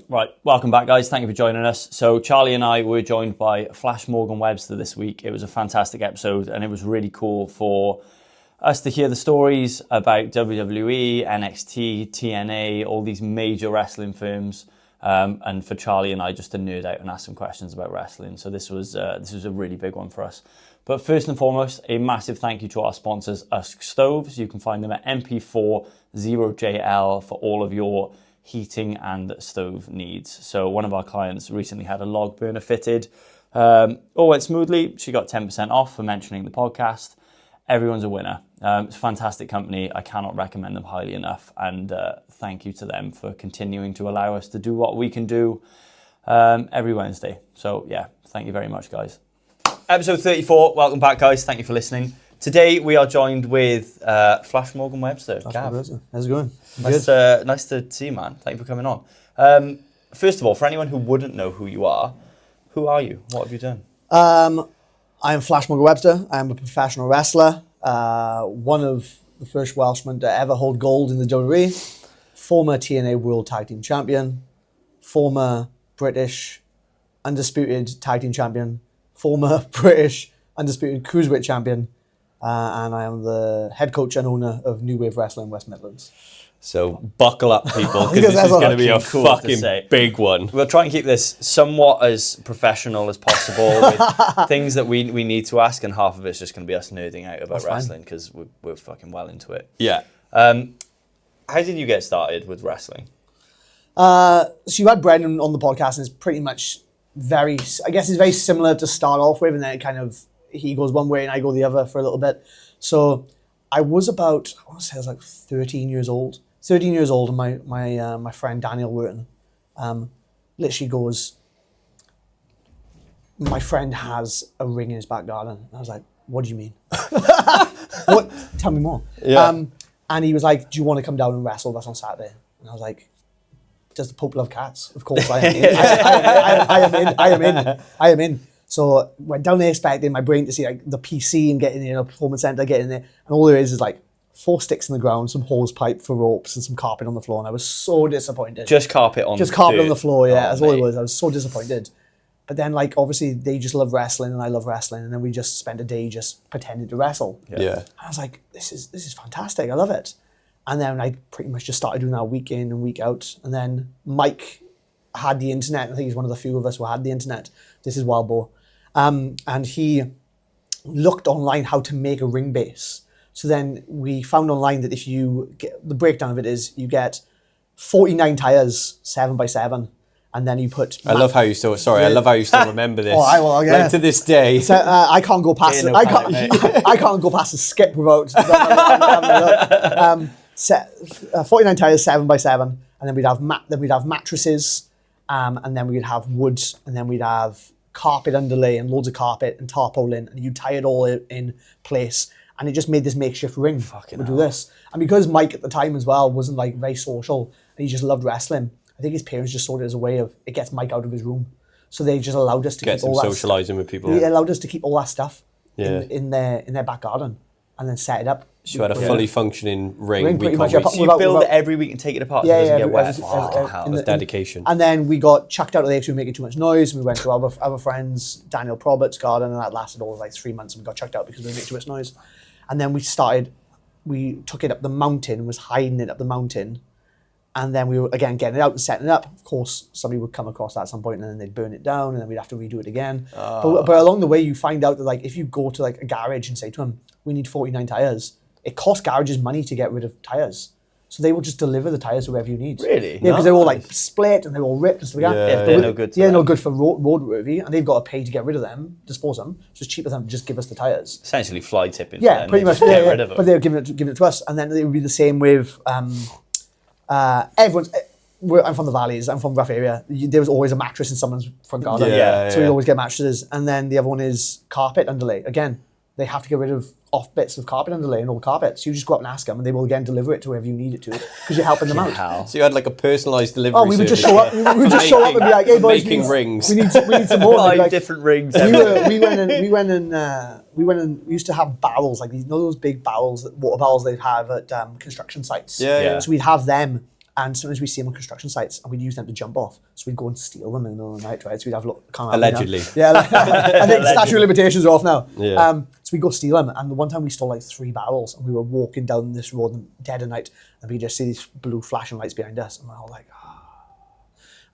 Right, welcome back, guys. Thank you for joining us. So Charlie and I were joined by Webster this week. It was a fantastic episode, and it was really cool for us to hear the stories about WWE, NXT, TNA, all these major wrestling firms, and for Charlie and I just to nerd out and ask some questions about wrestling. So this was a really big one for us. But first and foremost, a massive thank you to our sponsors, Usk Stoves. You can find them at MP40JL for all of your heating and stove needs. So one of our clients recently had a log burner fitted. All went smoothly. She got 10% off for mentioning the podcast. Everyone's a winner. It's a fantastic company. I cannot recommend them highly enough. And thank you to them for continuing to allow us to do what we can do every Wednesday. So yeah, thank you very much, guys. Episode 34. Welcome back, guys. Thank you for listening. Today we are joined with Webster. How's it going? Nice to see you, man. Thank you for coming on. First of all, for anyone who wouldn't know who you are you? What have you done? I am Webster. I am a professional wrestler. One of the first Welshmen to ever hold gold in the WWE. Former TNA World Tag Team Champion. Former British Undisputed Tag Team Champion. Former British Undisputed Cruiserweight Champion. And I am the head coach and owner of New Wave Wrestling West Midlands. So buckle up, people, because this is going to be a fucking big one. We'll try and keep this somewhat as professional as possible with things that we need to ask, and half of it's just going to be us nerding out about wrestling because we're fucking well into it. Yeah. How did you get started with wrestling? So you had Brendan on the podcast, and it's pretty much it's very similar to start off with, and then it kind of, he goes one way and I go the other for a little bit. So I was about, I want to say I was like 13 years old, and my friend Daniel Wharton literally goes, my friend has a ring in his back garden. And I was like, what do you mean? What? Tell me more. Yeah. And he was like, do you want to come down and wrestle with us on Saturday? And I was like, does the Pope love cats? Of course I am in. I am in. So went down there expecting my brain to see like the PC and getting in a performance center, getting there, and all there is like 4 sticks in the ground, some hose pipe for ropes, and some carpet on the floor. And I was so disappointed. Just carpet on the floor, yeah. That's all it was. I was so disappointed. But then, like, obviously they just love wrestling and I love wrestling, and then we just spent a day just pretending to wrestle. Yeah. And I was like, this is fantastic. I love it. And then I pretty much just started doing that week in and week out. And then Mike had the internet. I think he's one of the few of us who had the internet. This is Wildbow. And he looked online how to make a ring base. So then we found online that if you get, the breakdown of it is you get 49 tires, 7x7, and then you put. I love how you still remember this. Like to this day. So, I can't go past. I can't go past a skip without. 49 tires, 7x7, and then we'd have mattresses, and then we'd have wood, and then we'd have carpet underlay and loads of carpet and tarpaulin, and you tie it all in place, and it just made this makeshift ring. We'd do this, and because Mike at the time as well wasn't like very social, and he just loved wrestling, I think his parents just saw it as a way of, it gets Mike out of his room, so they just allowed us to get keep all that socialising with people. They allowed us to keep all that stuff in their back garden, and then set it up. So you had a fully functioning ring pretty much. So you build it every week and take it apart so it doesn't get wet. That's dedication. And then we got chucked out of there because we were making too much noise. And we went to our friends, Daniel Probert's garden, and that lasted all like 3 months, and we got chucked out because we were making too much noise. And then we took it up the mountain and was hiding it up the mountain. And then we were, again, getting it out and setting it up. Of course, somebody would come across that at some point, and then they'd burn it down, and then we'd have to redo it again. But along the way, you find out that like if you go to like a garage and say to them, we need 49 tires, it costs garages money to get rid of tires. So they will just deliver the tires to wherever you need. Really? Yeah, because they're all like split and they're all ripped and stuff like that. They're no good. No good for roadworthy, and they've got to pay to get rid of them, dispose them. So it's cheaper for them to just give us the tires. Essentially fly tipping. Yeah, pretty much. Get rid of them. But they're giving it to us, and then it would be the same with everyone's. I'm from the valleys. I'm from a rough area. There was always a mattress in someone's front garden. So we'd always get mattresses, and then the other one is carpet underlay. Again, they have to get rid of off bits of carpet underlay and old carpets. You just go up and ask them, and they will again deliver it to wherever you need it to, because you're helping them out. So you had like a personalised delivery. Oh, we would just show up. We would just show up and be like, "Hey boys, making rings. We need some more." 5 like, different rings. We went and we used to have barrels, like these, those big barrels, water barrels they'd have at construction sites. So we'd have them, And sometimes we see them on construction sites and we'd use them to jump off. So we'd go and steal them in the middle of the night, right? So we'd have Allegedly. Yeah, I think statute of limitations are off now. Yeah. So we'd go steal them. And the one time we stole like 3 barrels and we were walking down this road dead of night and we just see these blue flashing lights behind us. And we're all like,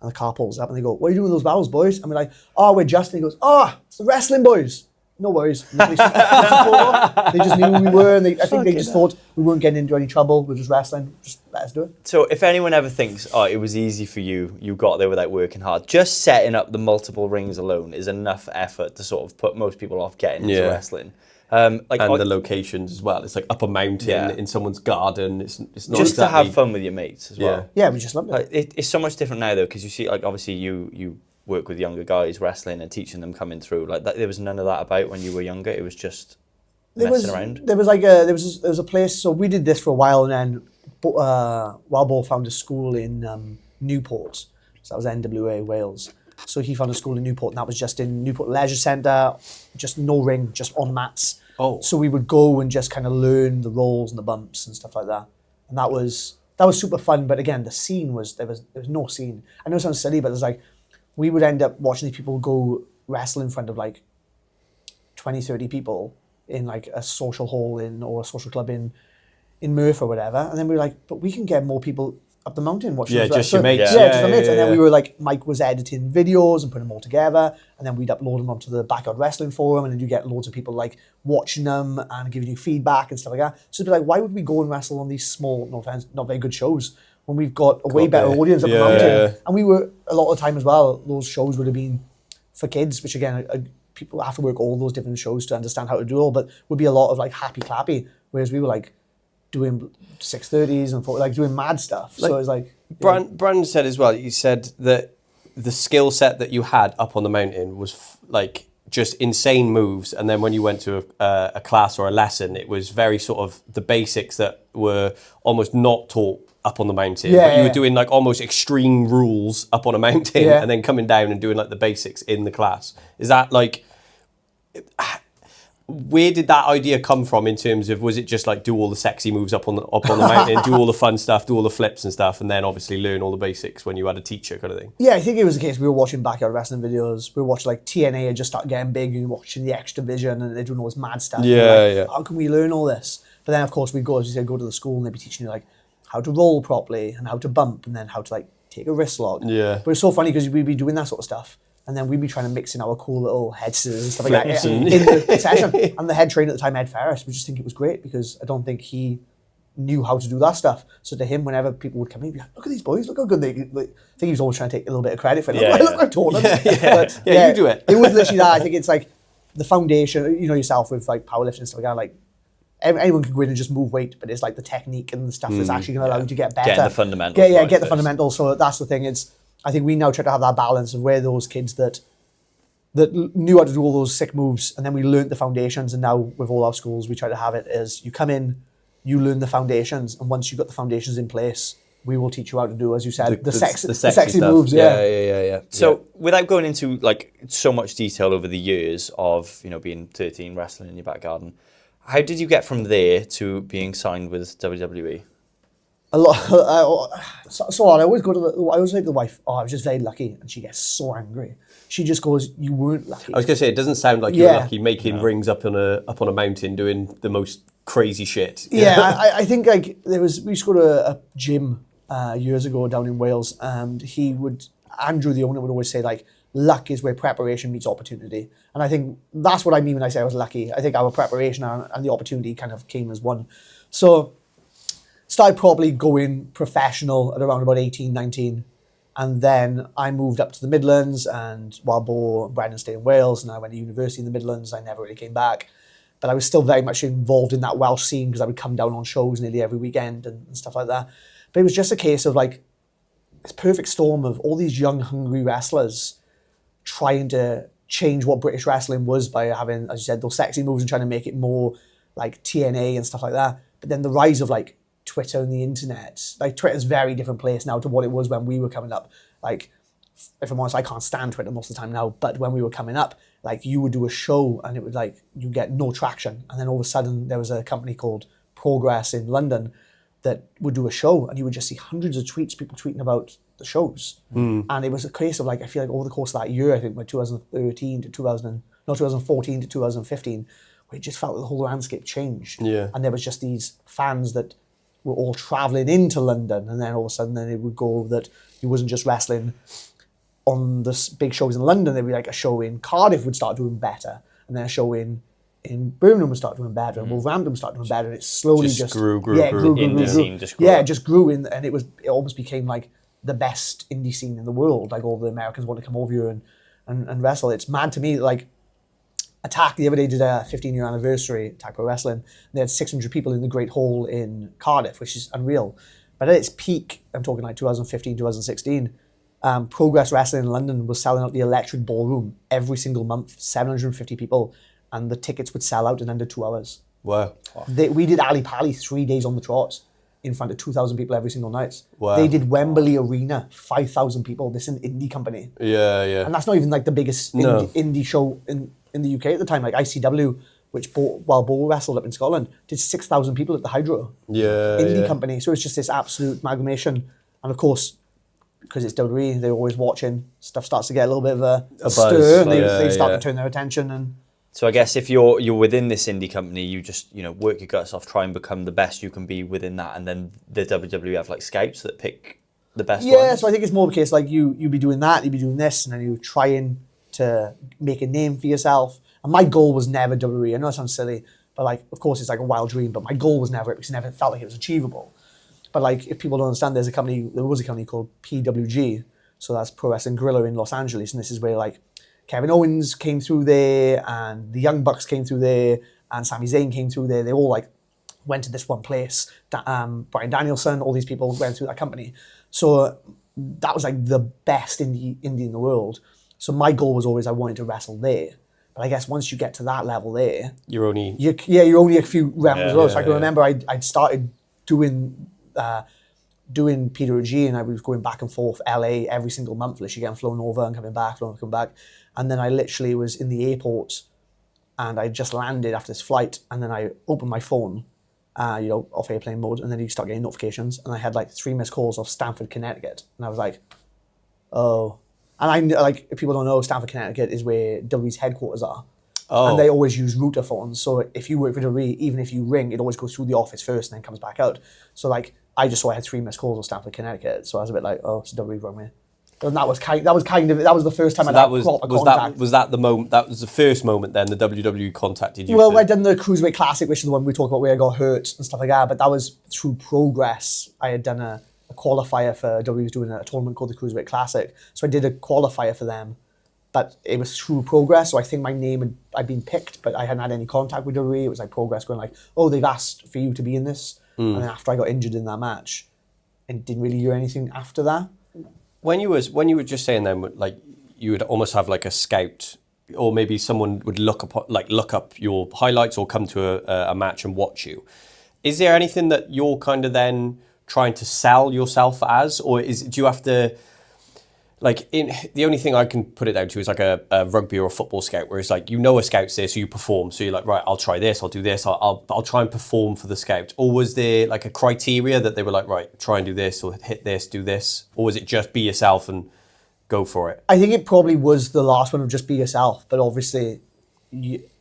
and the car pulls up and they go, what are you doing with those barrels, boys? And we're like, oh, we're just, and he goes, it's the wrestling boys. No worries. They just knew who we were, and I think they just thought we weren't getting into any trouble. We're just wrestling. Just let us do it. So if anyone ever thinks, it was easy for you, you got there without working hard, just setting up the multiple rings alone is enough effort to sort of put most people off getting into wrestling. And the locations as well. It's like up a mountain in someone's garden. It's not just exactly... to have fun with your mates as well. Yeah, we just loved it. It's so much different now though, because you see, like obviously you work with younger guys wrestling and teaching them coming through. Like that, there was none of that about when you were younger. It was just messing around. There was a place. So we did this for a while, and then Webster found a school in Newport. So that was NWA Wales. So he found a school in Newport, and that was just in Newport Leisure Centre, just no ring, just on mats. Oh. So we would go and just kind of learn the rolls and the bumps and stuff like that. And that was super fun. But again, the scene was there was no scene. I know it sounds silly, but there's like, we would end up watching these people go wrestle in front of like 20, 30 people in like a social hall or a social club in Murph or whatever. And then we were like, but we can get more people up the mountain watching us just wrestle. your mates. Yeah, just our mates. And then we were like, Mike was editing videos and putting them all together. And then we'd upload them onto the Backyard Wrestling Forum. And then you get loads of people like watching them and giving you feedback and stuff like that. So it'd be like, why would we go and wrestle on these small, no offense, not very good shows when we've got a way better audience up the mountain? Yeah. And we were, a lot of the time as well, those shows would have been for kids, which again, people have to work all those different shows to understand how to do it all, but would be a lot of like happy clappy, whereas we were like doing 6:30s and like doing mad stuff. Like, so it was like... Brandon said as well, you said that the skill set that you had up on the mountain was like just insane moves, and then when you went to a class or a lesson, it was very sort of the basics that were almost not taught up on the mountain, but you were doing like almost extreme rules up on a mountain and then coming down and doing like the basics in the class. Is that like, where did that idea come from in terms of, was it just like do all the sexy moves up on the mountain, do all the fun stuff, do all the flips and stuff, and then obviously learn all the basics when you had a teacher kind of thing? Yeah, I think it was the case. We were watching Backyard Wrestling videos. We were watching like TNA had just started getting big, and watching the Extra Vision, and they're doing all this mad stuff. How can we learn all this? But then of course we'd go, as you said, go to the school and they'd be teaching you like how to roll properly and how to bump and then how to like take a wrist lock. Yeah. But it's so funny because we'd be doing that sort of stuff and then we'd be trying to mix in our cool little head scissors and stuff like that in the session. And the head trainer at the time, Ed Ferris, would just think it was great because I don't think he knew how to do that stuff. So to him, whenever people would come in, he'd be like, look at these boys, look how good they... Like, I think he was always trying to take a little bit of credit for it. Look, I've taught them. But, you do it. It was literally that. I think it's like the foundation, you know yourself with like powerlifting and stuff like that, like anyone can go in and just move weight, but it's like the technique and the stuff that's actually going to allow you to get better. Get the fundamentals. Get the fundamentals. So that's the thing. I think we now try to have that balance of where those kids that knew how to do all those sick moves, and then we learned the foundations. And now with all our schools, we try to have it as you come in, you learn the foundations, and once you've got the foundations in place, we will teach you how to do, as you said, the sexy moves. Yeah. So without going into like so much detail over the years of being 13 wrestling in your back garden, how did you get from there to being signed with WWE? A lot. So I always go to I always say to the wife, I was just very lucky, and she gets so angry. She just goes, "You weren't lucky." I was gonna say, it doesn't sound like you're lucky making rings up on a mountain doing the most crazy shit. Yeah, I think like we used to go to a gym years ago down in Wales, and Andrew, the owner, would always say like, luck is where preparation meets opportunity. And I think that's what I mean when I say I was lucky. I think our preparation and the opportunity kind of came as one. So started probably going professional at around about 18, 19. And then I moved up to the Midlands, and while Bo and Brandon stayed in Wales, and I went to university in the Midlands, I never really came back. But I was still very much involved in that Welsh scene because I would come down on shows nearly every weekend and stuff like that. But it was just a case of like this perfect storm of all these young, hungry wrestlers trying to change what British wrestling was by having, as you said, those sexy moves and trying to make it more like TNA and stuff like that. But then the rise of like Twitter and the internet, like Twitter's a very different place now to what it was when we were coming up. Like, if I'm honest, I can't stand Twitter most of the time now, but when we were coming up, like you would do a show and it would like, you get no traction. And then all of a sudden there was a company called Progress in London that would do a show, and you would just see hundreds of tweets, people tweeting about the shows. And it was a case of like, I feel like over the course of that year, I think like 2014 to 2015, where it just felt like the whole landscape changed. And there was just these fans that were all traveling into London, and then all of a sudden then it would go that it wasn't just wrestling on the big shows in London. There'd be like a show in Cardiff would start doing better, and then a show in Birmingham would start doing better, and Wolverhampton would start doing better, and it slowly just grew. Indie scene just grew. Yeah, it just grew, and it almost became like the best indie scene in the world. Like all the Americans want to come over here and wrestle. It's mad to me. Like Attack the other day did a 15-year anniversary, Attack Pro Wrestling, and they had 600 people in the Great Hall in Cardiff, which is unreal. But at its peak, I'm talking like 2015, 2016, Progress Wrestling in London was selling out the Electric Ballroom every single month, 750 people, and the tickets would sell out in under 2 hours. Wow. We did Ali Pali 3 days on the trot in front of 2,000 people every single night. Wow. They did Wembley Arena, 5,000 people. This is an indie company. Yeah. And that's not even like the biggest indie show in the UK at the time. Like ICW, which while Bo wrestled up in Scotland, did 6,000 people at the Hydro. Indie company. So it's just this absolute amalgamation. And of course, because it's WWE, they're always watching. Stuff starts to get a little bit of a stir, and they start to turn their attention. And so I guess if you're within this indie company, you just work your guts off, try and become the best you can be within that, and then the WWE have like scouts that pick the best ones. Yeah, so I think it's more of a case like you be doing that, you be doing this, and then you trying to make a name for yourself. And my goal was never WWE. I know it sounds silly, but like, of course, it's like a wild dream. But my goal was never, because it never felt like it was achievable. But like, if people don't understand, there was a company called PWG. So that's Pro Wrestling Guerrilla in Los Angeles. And this is where like Kevin Owens came through there, and the Young Bucks came through there, and Sami Zayn came through there. They all like went to this one place. Bryan Danielson, all these people went through that company. So that was like the best indie in the world. So my goal was always I wanted to wrestle there. But I guess once you get to that level there, you're only a few rounds below. So I can remember I'd started doing PWG, and I was going back and forth LA every single month, literally getting flown over and coming back, and then I literally was in the airport, and I just landed after this flight, and then I opened my phone, off airplane mode, and then you start getting notifications, and I had like 3 missed calls off Stamford, Connecticut, and I was like, oh. And I like, if people don't know, Stamford, Connecticut is where WWE's headquarters are. Oh. And they always use router phones. So if you work for WWE, even if you ring, it always goes through the office first and then comes back out. So like, I just saw I had 3 missed calls on Stamford, Connecticut. So I was a bit like, oh, it's WWE wrong me. And that was the first time I had proper contact. Was that the moment? That was the first moment. Then the WWE contacted you. Well, I'd done the Cruiserweight Classic, which is the one we talked about where I got hurt and stuff like that. But that was through Progress. I had done a qualifier for WWE was doing a tournament called the Cruiserweight Classic. So I did a qualifier for them, but it was through Progress. So I think my name I'd been picked, but I hadn't had any contact with WWE. It was like Progress going like, oh, they've asked for you to be in this. And then after I got injured in that match, and didn't really hear anything after that. When you were just saying then, like you would almost have like a scout, or maybe someone would look up your highlights or come to a match and watch you. Is there anything that you're kind of then trying to sell yourself as, or do you have to, the only thing I can put it down to is like a rugby or a football scout, where it's like, a scout's there, so you perform. So you're like, right, I'll try this, I'll do this, I'll try and perform for the scout. Or was there like a criteria that they were like, right, try and do this, or hit this, do this? Or was it just be yourself and go for it? I think it probably was the last one of just be yourself, but obviously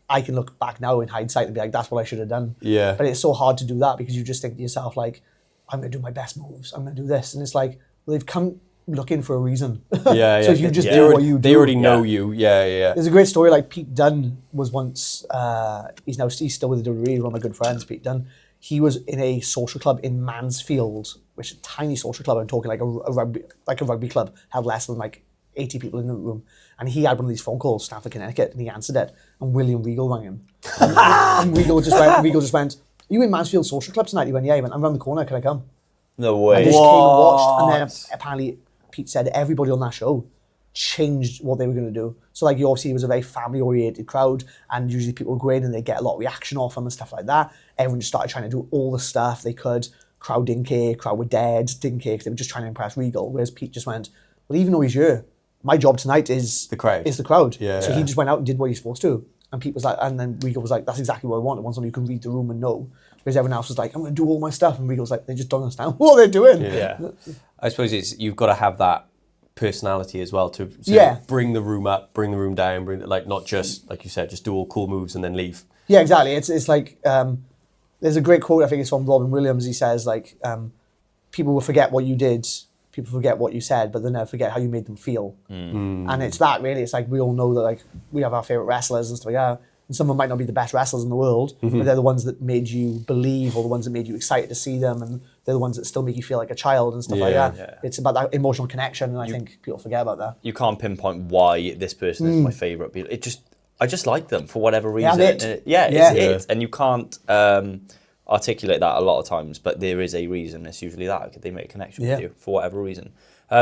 I can look back now in hindsight and be like, that's what I should have done. Yeah. But it's so hard to do that because you just think to yourself like, I'm going to do my best moves, I'm going to do this. And it's like, well, they've come looking for a reason. Yeah, so if you just do what you do. They already know you. Yeah. There's a great story, like Pete Dunne was once, he's still with the WWE, one of my good friends, Pete Dunne. He was in a social club in Mansfield, which is a tiny social club. I'm talking like a rugby club, had less than like 80 people in the room. And he had one of these phone calls, Stamford, Connecticut, and he answered it. And William Regal rang him. and Regal just went, are you in Mansfield Social Club tonight? He went, yeah. He went, I'm around the corner, can I come? No way. And they just came and watched. And then apparently Pete said everybody on that show changed what they were going to do. So like, obviously it was a very family-oriented crowd, and usually people would go in and they get a lot of reaction off them and stuff like that. Everyone just started trying to do all the stuff they could. Crowd didn't care, crowd were dead, didn't care, because they were just trying to impress Regal. Whereas Pete just went, well, even though he's here, my job tonight is the crowd. So he just went out and did what he's supposed to. And Pete was like, and then Regal was like, that's exactly what I want. I want somebody who can read the room and know Because everyone else was like, I'm going to do all my stuff. And Regal's like, they just don't understand what they're doing. Yeah. I suppose you've got to have that personality as well to bring the room up, bring the room down, not just, like you said, just do all cool moves and then leave. Yeah, exactly. It's like, there's a great quote, I think it's from Robin Williams. He says, like, people will forget what you did, people forget what you said, but they'll never forget how you made them feel. And it's that, really. It's like, we all know that, like, we have our favourite wrestlers and stuff like that. And some of them might not be the best wrestlers in the world, but they're the ones that made you believe, or the ones that made you excited to see them, and they're the ones that still make you feel like a child and stuff like that. Yeah. It's about that emotional connection, and I think people forget about that. You can't pinpoint why this person is my favourite. I just like them for whatever reason. It's it. And you can't articulate that a lot of times, but there is a reason. It's usually that they make a connection with you for whatever reason.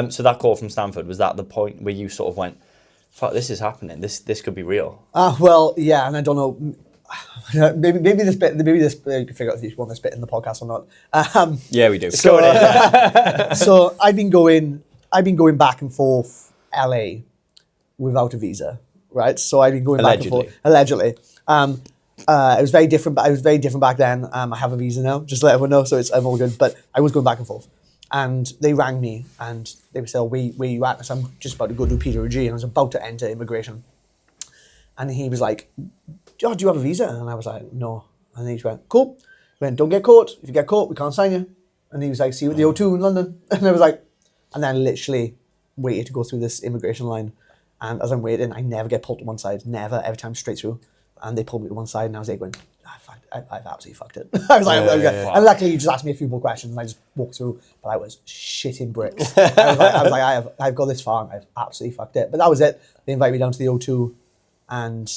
So that call from Stanford, was that the point where you sort of went, fuck, this is happening. This could be real. Well, yeah, and I don't know. Maybe this bit. You can figure out if you want this bit in the podcast or not. Yeah, we do. So I've been going back and forth LA without a visa, right? So I've been going back and forth allegedly. It was very different. But I was very different back then. I have a visa now, just to let everyone know. So I'm all good. But I was going back and forth. And they rang me and they would say, where you at? So I'm just about to go do Peter G, and I was about to enter immigration. And he was like, do you have a visa? And I was like, no. And he just went, cool. He went, don't get caught. If you get caught, we can't sign you. And he was like, see you at the O2 in London. And I was like, and then literally waited to go through this immigration line. And as I'm waiting, I never get pulled to one side. Never. Every time straight through. And they pulled me to one side, and I was like going, I've absolutely fucked it. I was like, and luckily you just asked me a few more questions and I just walked through, but I was shitting bricks. I was like, I've got this far and I've absolutely fucked it. But that was it. They invited me down to the O2 and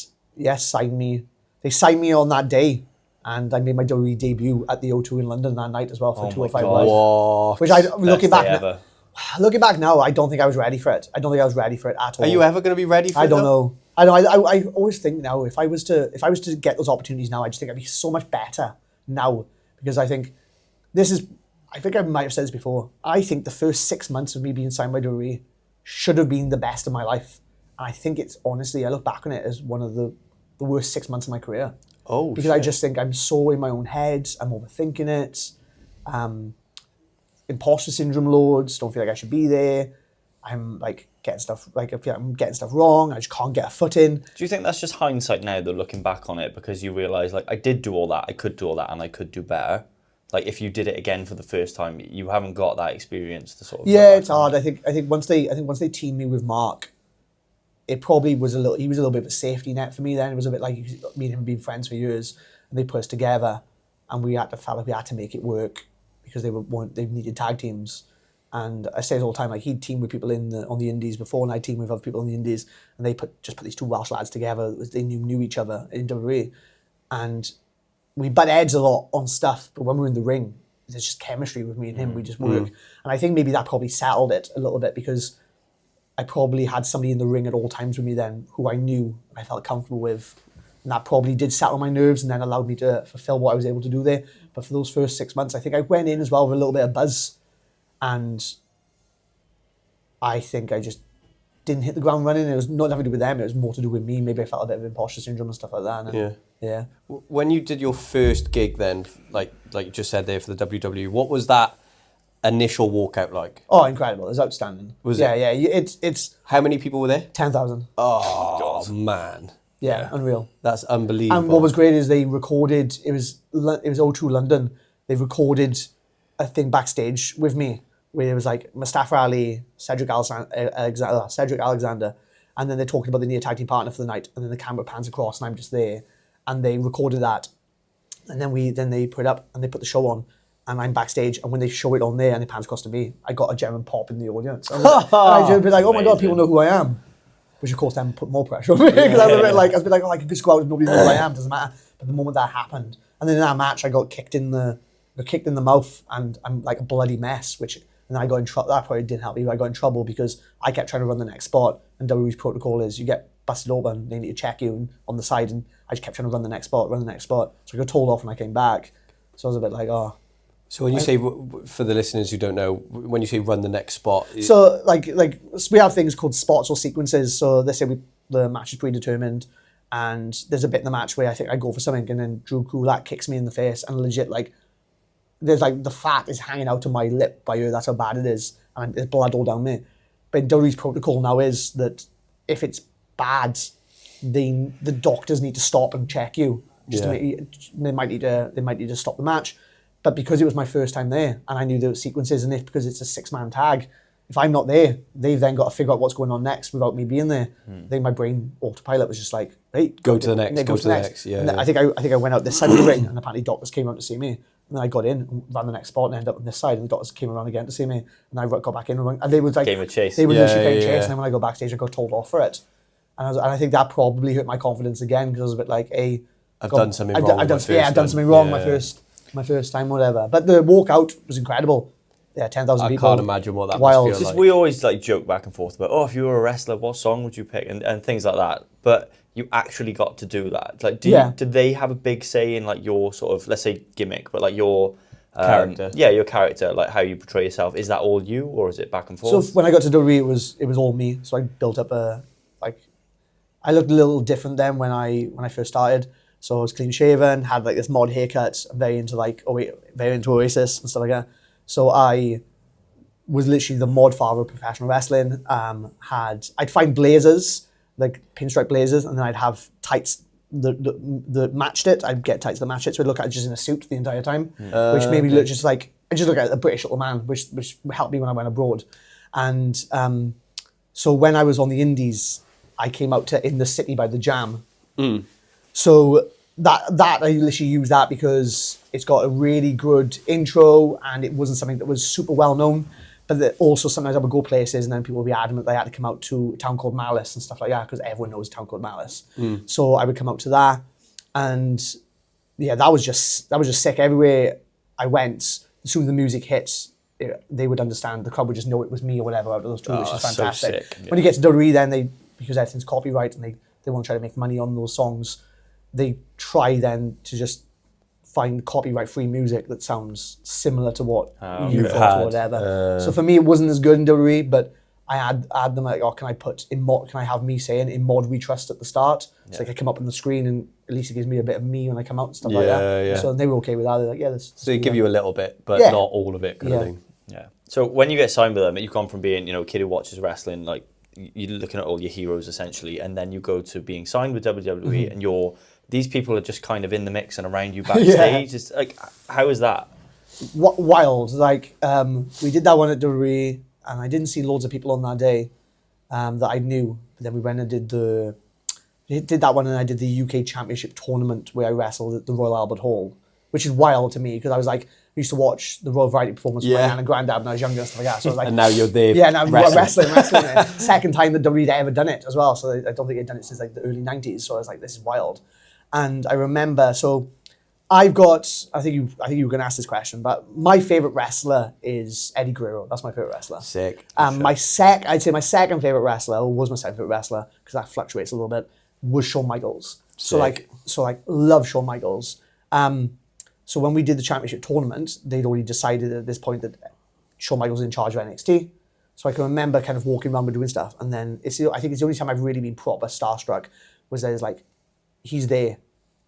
signed me. They signed me on that day, and I made my WWE debut at the O2 in London that night as well for 205 Live. Which looking back now, I don't think I was ready for it. I don't think I was ready for it at all. Are you ever going to be ready for it? I don't know. I always think now, if I was to get those opportunities now, I just think I'd be so much better now, because I think I might have said this before. I think the first 6 months of me being signed by WWE should have been the best of my life. And I think it's, honestly, I look back on it as one of the worst 6 months of my career. Oh, because shit. I just think I'm so in my own head. I'm overthinking it. Imposter syndrome loads. Don't feel like I should be there. I'm like getting stuff, like I feel like I'm getting stuff wrong. I just can't get a foot in. Do you think that's just hindsight now, though, looking back on it, because you realise, like, I did do all that, I could do all that, and I could do better? Like, if you did it again for the first time, you haven't got that experience to sort of. Yeah, it's hard. I think once they teamed me with Mark, it probably was he was a little bit of a safety net for me then. It was a bit like me and him being friends for years, and they put us together, and felt like we had to make it work because they needed tag teams. And I say it all the time, like, he'd teamed with people on the indies before, and I teamed with other people on the indies, and they just put these two Welsh lads together. They knew each other in WWE, and we butt heads a lot on stuff, but when we're in the ring, there's just chemistry with me and him. We just work, and I think maybe that probably settled it a little bit, because I probably had somebody in the ring at all times with me then who I knew and I felt comfortable with, and that probably did settle my nerves and then allowed me to fulfill what I was able to do there. But for those first 6 months, I think I went in as well with a little bit of buzz. And I think I just didn't hit the ground running. It was not nothing to do with them. It was more to do with me. Maybe I felt a bit of imposter syndrome and stuff like that. And yeah. When you did your first gig then, like you just said there for the WWE, what was that initial walkout like? Oh, incredible. It was outstanding. Was it? Yeah. It's How many people were there? 10,000. Oh, God. Man. Yeah, unreal. That's unbelievable. And what was great is they recorded, it was O2 London. They recorded a thing backstage with me, where it was like Mustafa Ali, Cedric Alexander, and then they're talking about the near tag team partner for the night, and then the camera pans across, and I'm just there, and they recorded that, and then they put it up, and they put the show on, and I'm backstage, and when they show it on there, and it pans across to me, I got a German pop in the audience, and I just be like, oh my God, people know who I am, which of course then put more pressure on me, because I was a bit like, I could just go out and nobody knows who I am, doesn't matter, but the moment that happened, and then in that match, I got kicked in the mouth, and I'm like a bloody mess, and I got in trouble. That probably didn't help me, but I got in trouble because I kept trying to run the next spot, and WWE's protocol is you get busted open, they need to check you on the side, and I just kept trying to run the next spot. So I got told off when I came back. So I was a bit like, oh. So when you say, for the listeners who don't know, when you say run the next spot... So like we have things called spots or sequences. So they say the match is predetermined, and there's a bit in the match where I think I go for something, and then Drew Gulak kicks me in the face, and legit, like, there's like the fat is hanging out of my lip by her. That's how bad it is, and there's blood all down there. But WWE's protocol now is that if it's bad, the doctors need to stop and check you. Just to make they might need to stop the match. But because it was my first time there, and I knew there were sequences, and because it's a 6-man tag, if I'm not there, they've then got to figure out what's going on next without me being there. I think my brain autopilot was just like, hey, go to the next. Yeah. I think I went out this side of the ring, and apparently doctors came out to see me. And then I got in and ran the next spot and ended up on this side, and the doctors came around again to see me. And I got back in, and they were like, game of chase. They were literally playing chase. And then when I go backstage, I got told off for it. And I think that probably hurt my confidence again, because I was a bit like, hey, I've done something wrong. I've done something wrong my first time, whatever. But the walkout was incredible. Yeah, 10,000 people. I can't imagine what that must feel like. We always like joke back and forth about, if you were a wrestler, what song would you pick, and things like that. But you actually got to do that. Like, did they have a big say in like your sort of, let's say, gimmick, but like your character? Yeah, your character, like how you portray yourself. Is that all you, or is it back and forth? So when I got to WWE, it was all me. So I built up I looked a little different then when I first started. So I was clean shaven, had like this mod haircut, very into Oasis and stuff like that. So I was literally the mod father of professional wrestling. I'd find blazers, like pinstripe blazers, and then I'd have tights that matched it. I'd get tights that matched it, so I'd look at it just in a suit the entire time, which made me look just like, I just look at a British little man, which helped me when I went abroad. And so when I was on the Indies, I came out to In the City by the Jam. So that I literally used that because it's got a really good intro, and it wasn't something that was super well known. But also sometimes I would go places and then people would be adamant they had to come out to a town called Malice and stuff like that, because everyone knows a town called Malice. So I would come out to that, and yeah, that was just sick. Everywhere I went, as soon as the music hits, they would understand. The crowd would just know it was me or whatever out of those two, which is fantastic. So sick. When you get to WWE, then because everything's copyright and they won't try to make money on those songs, they try then to just find copyright-free music that sounds similar to what you've had or whatever. So for me, it wasn't as good in WWE, but I add them like, can I have me saying "In Mod We Trust" at the start? So like I come up on the screen, and at least it gives me a bit of me when I come out and stuff like that. Yeah. So they were okay with that. They're like, yeah. So they give you a little bit, but not all of it, kind of thing. Yeah. So when you get signed with them, you've gone from being, a kid who watches wrestling, like you're looking at all your heroes essentially, and then you go to being signed with WWE, and these people are just kind of in the mix and around you backstage. It's like, how is that? Wild. Like, we did that one at WWE, and I didn't see loads of people on that day that I knew. But then we went and did that one, and I did the UK Championship tournament where I wrestled at the Royal Albert Hall, which is wild to me because I was like, I used to watch the Royal Variety performance with my nan and granddad when I was younger and stuff like that. So I was like, and now you're there. Yeah, now I'm wrestling. Second time that WWE'd ever done it as well. So I don't think they'd done it since like the early 90s. So I was like, this is wild. And I remember, so I've got, I think you were going to ask this question, but my favorite wrestler is Eddie Guerrero. That's my favorite wrestler. Sick. I'd say my second favorite wrestler, or was my second favorite wrestler, because that fluctuates a little bit, was Shawn Michaels. Sick. So love Shawn Michaels. So when we did the championship tournament, they'd already decided at this point that Shawn Michaels was in charge of NXT. So I can remember kind of walking around and doing stuff. And then I think it's the only time I've really been proper starstruck was there's like, he's there.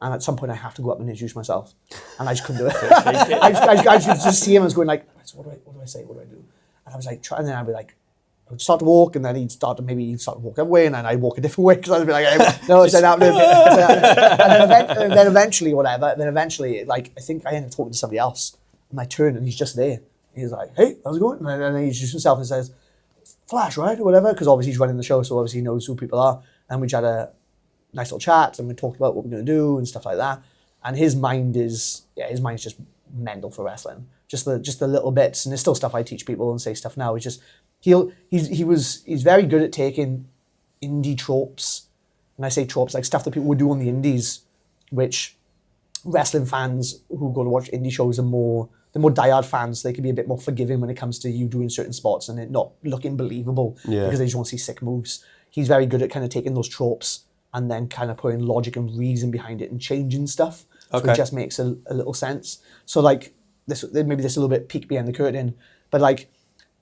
And at some point I have to go up and introduce myself. And I just couldn't do it. I just see him and was going like, so what do I say? What do I do? And I was like, and then I'd be like, I would start to walk, and then he'd start to walk that way, and then I'd walk a different way, because I'd be like, no, it's not happening. And then eventually, like, I think I ended up talking to somebody else, and I turned, and he's just there. He's like, hey, how's it going? And then he introduces himself and says, Flash, right? Or whatever, because obviously he's running the show, so obviously he knows who people are. And we just had a nice little chat, and we talked about what we're going to do and stuff like that. And his mind's just mental for wrestling. Just the little bits, and there's still stuff I teach people and say stuff now. It's just he's very good at taking indie tropes, and I say tropes like stuff that people would do on the indies, which wrestling fans who go to watch indie shows they're more diehard fans. So they can be a bit more forgiving when it comes to you doing certain spots and it not looking believable because they just want to see sick moves. He's very good at kind of taking those tropes and then kind of putting logic and reason behind it and changing stuff. So it just makes a little sense. So like this, maybe this a little bit peek behind the curtain, but like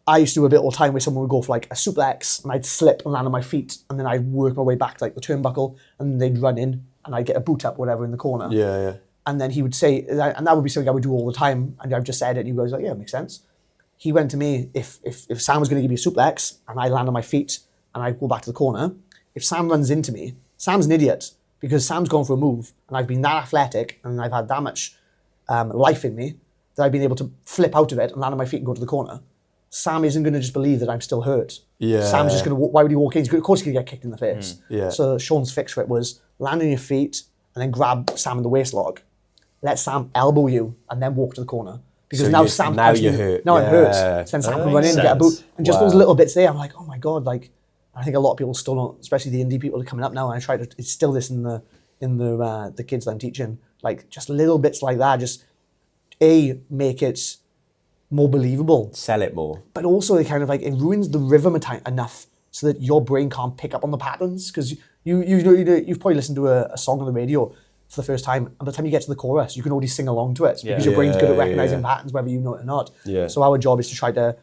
I used to do a bit all the time where someone would go for like a suplex and I'd slip and land on my feet and then I'd work my way back to like the turnbuckle and they'd run in and I'd get a boot up, whatever, in the corner. Yeah. And then he would say, and that would be something I would do all the time. And I've just said it and he goes like, yeah, it makes sense. He went to me, if Sam was going to give me a suplex and I land on my feet and I go back to the corner, if Sam runs into me, Sam's an idiot because Sam's gone for a move and I've been that athletic and I've had that much life in me that I've been able to flip out of it and land on my feet and go to the corner. Sam isn't going to just believe that I'm still hurt. Yeah. Sam's just going to, why would he walk in? Of course he's going to get kicked in the face. Yeah. So Sean's fix for it was land on your feet and then grab Sam in the waist lock. Let Sam elbow you and then walk to the corner. Because So now you- Sam's now punching you're me. hurt. Now I'm Yeah. hurt. So then Sam That can run in makes and get a boot. sense. And just Wow. those little bits there, I'm like, oh my God, like, I think a lot of people still don't, especially the indie people are coming up now, and I try to instill this in the kids that I'm teaching. Like, just little bits like that, just, make it more believable. Sell it more. But also it kind of like, it ruins the rhythm enough so that your brain can't pick up on the patterns. Because you've probably listened to a song on the radio for the first time, and by the time you get to the chorus, you can already sing along to it because your brain's good at recognizing patterns, whether you know it or not. Yeah. So our job is to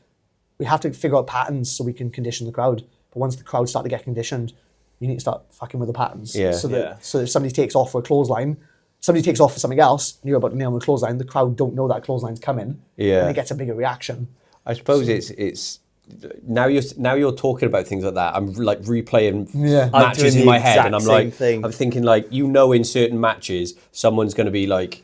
we have to figure out patterns so we can condition the crowd. But once the crowd start to get conditioned, you need to start fucking with the patterns. Yeah. So if somebody takes off for a clothesline, somebody takes off for something else, and you're about to nail the clothesline, the crowd don't know that clothesline's coming, Yeah. and it gets a bigger reaction. I suppose it's now you're talking about things like that. I'm like replaying Yeah. I'm matches doing in the my head, exact and I'm same like, thing. I'm thinking like, in certain matches, someone's going to be like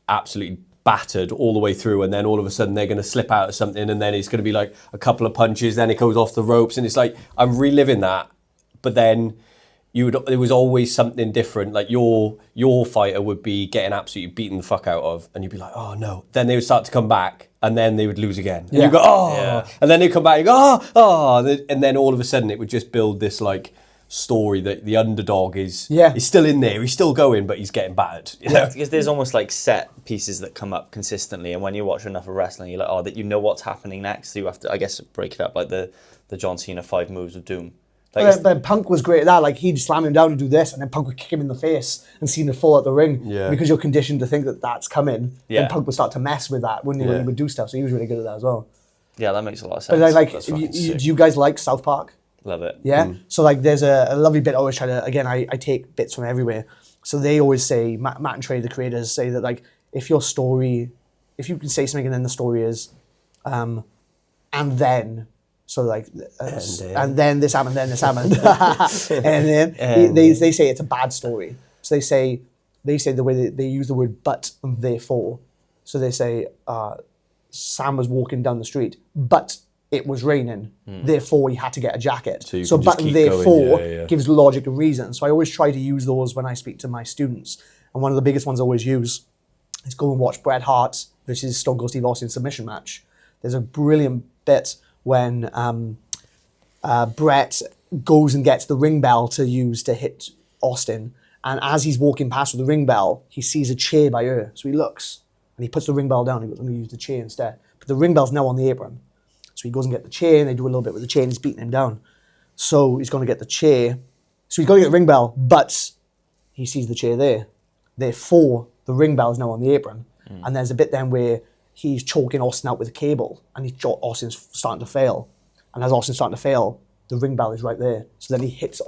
absolutely battered all the way through, and then all of a sudden they're going to slip out of something, and then it's going to be like a couple of punches, then it goes off the ropes, and it's like I'm reliving that, but then. There was always something different. Like your fighter would be getting absolutely beaten the fuck out of, and you'd be like, oh no. Then they would start to come back, and then they would lose again. And you go, oh, Yeah. and then they'd come back, and you go, oh, and then all of a sudden it would just build this like story that the underdog is still in there, he's still going, but he's getting battered. You know? Because there's almost like set pieces that come up consistently, and when you watch enough of wrestling, you're like, oh, that you know what's happening next. So you have to, I guess, break it up like the John Cena 5 moves of doom. Like, But Punk was great at that. Like, he'd slam him down and do this, and then Punk would kick him in the face and Cena fall out the ring. Yeah. Because you're conditioned to think that that's coming. Yeah. And Punk would start to mess with that, wouldn't he, when he would do stuff. So he was really good at that as well. yeah, that makes a lot of sense. But That's do fucking sick. you guys like South Park? Love it. Yeah? So like there's a lovely bit I always try to, again, I take bits from everywhere. So they always say, Matt and Trey, the creators, say that like, if you can say something and then the story is, and then, so like, and then this happened, then this happened. And then they say it's a bad story. So they say the way they use the word but and therefore. So they say, Sam was walking down the street, but it was raining. Therefore, he had to get a jacket. So you So can but just keep therefore going, yeah. gives logic and reason. So I always try to use those when I speak to my students. And one of the biggest ones I always use is go and watch Bret Hart versus Stone Cold Steve Austin submission match. There's a brilliant bit when Bret goes and gets the ring bell to use to hit Austin. And as he's walking past with the ring bell, he sees a chair by her. So he looks and he puts the ring bell down. He goes, I'm going to use the chair instead. But the ring bell's now on the apron. So he goes and gets the chair and they do a little bit with the chair and he's beating him down. So he's going to get the chair. So he's got to get the ring bell, but he sees the chair there. Therefore, the ring bell is now on the apron. And there's a bit then where he's choking Austin out with a cable and Austin's starting to fail. And as Austin's starting to fail, the ring bell is right there. So then he hits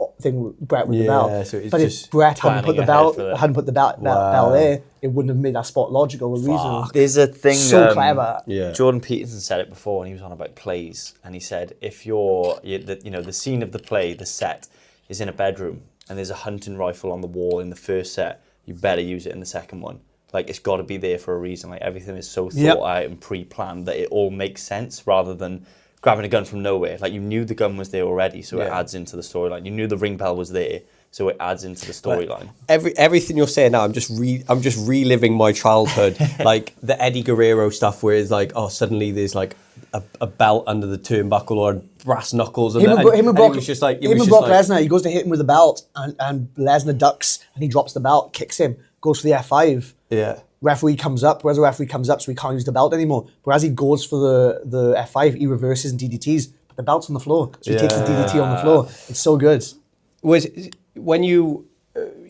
Bret with the bell. So it's but if just Bret hadn't put the planning ahead bell, for it. hadn't put the bell there, it wouldn't have made that spot logical or reasonable. There's a thing. So clever. Yeah. Jordan Peterson said it before, and he was on about plays, and he said if the scene of the play, the set, is in a bedroom, and there's a hunting rifle on the wall in the first set, you better use it in the second one. Like, it's got to be there for a reason. Like, everything is so thought out and pre-planned that it all makes sense, rather than grabbing a gun from nowhere. Like, you knew the gun was there already, so it adds into the storyline. You knew the ring bell was there, so it adds into the storyline. Everything you're saying now, I'm just reliving my childhood, like the Eddie Guerrero stuff, where it's like, oh, suddenly there's like a belt under the turnbuckle or brass knuckles, and Him and Brock Lesnar, Lesnar, he goes to hit him with a belt, and Lesnar ducks, and he drops the belt, kicks him, goes for the F5. Yeah. Referee comes up, so he can't use the belt anymore. Whereas he goes for the F5, he reverses and DDTs, but the belt's on the floor. So he takes the DDT on the floor. It's so good. When you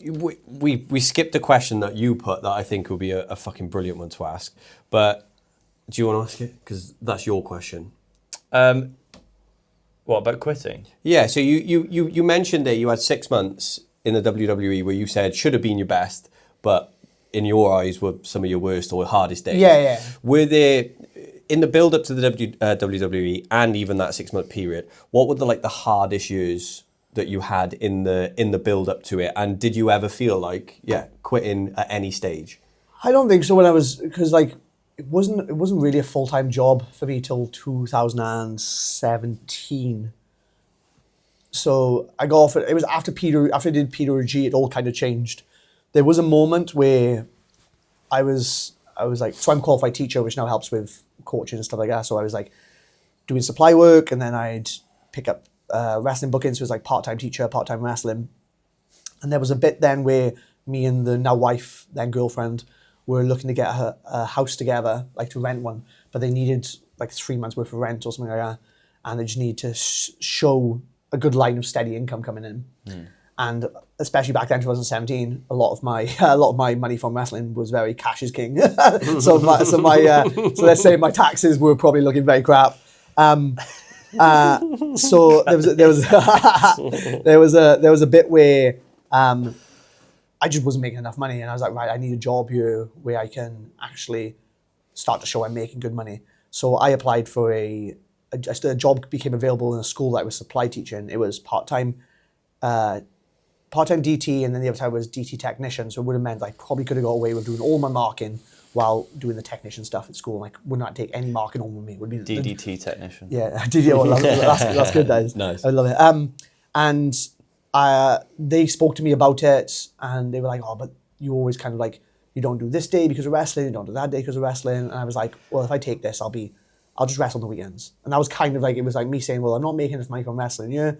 we skipped a question that you put that I think would be a fucking brilliant one to ask, but do you want to ask it? Because that's your question. What about quitting? Yeah, so you mentioned that you had 6 months in the WWE where you said should have been your best, but in your eyes were some of your worst or hardest days. Yeah. Were there, in the build up to the WWE and even that 6 month period, what were the hardest years that you had in the build up to it? And did you ever feel like quitting at any stage? I don't think so. When I was, because it wasn't really a full-time job for me till 2017. So I got off it. It was after I did Peter-G, it all kind of changed. There was a moment where I was like, so I'm a qualified teacher, which now helps with coaching and stuff like that. So I was like doing supply work, and then I'd pick up wrestling bookings. So it was like part-time teacher, part-time wrestling. And there was a bit then where me and the now wife, then girlfriend, were looking to get a house together, like to rent one, but they needed like 3 months worth of rent or something like that. And they just need to show a good line of steady income coming in. And especially back then, 2017, a lot of my money from wrestling was very cash is king. So let's say my taxes were probably looking very crap. So there was a bit where I just wasn't making enough money, and I was like, right, I need a job here where I can actually start to show I'm making good money. So I applied for a job became available in a school that I was supply teaching. It was part-time DT, and then the other time was DT technician. So it would have meant I probably could have got away with doing all my marking while doing the technician stuff at school. Like, would not take any marking on with me. It would be DDT technician. Yeah, DDT. Oh, that's good. That is nice. I love it. And they spoke to me about it, and they were like, "Oh, but you always kind of like, you don't do this day because of wrestling, you don't do that day because of wrestling." And I was like, "Well, if I take this, I'll just wrestle on the weekends." And that was kind of like, it was like me saying, "Well, I'm not making enough money from wrestling. Yeah,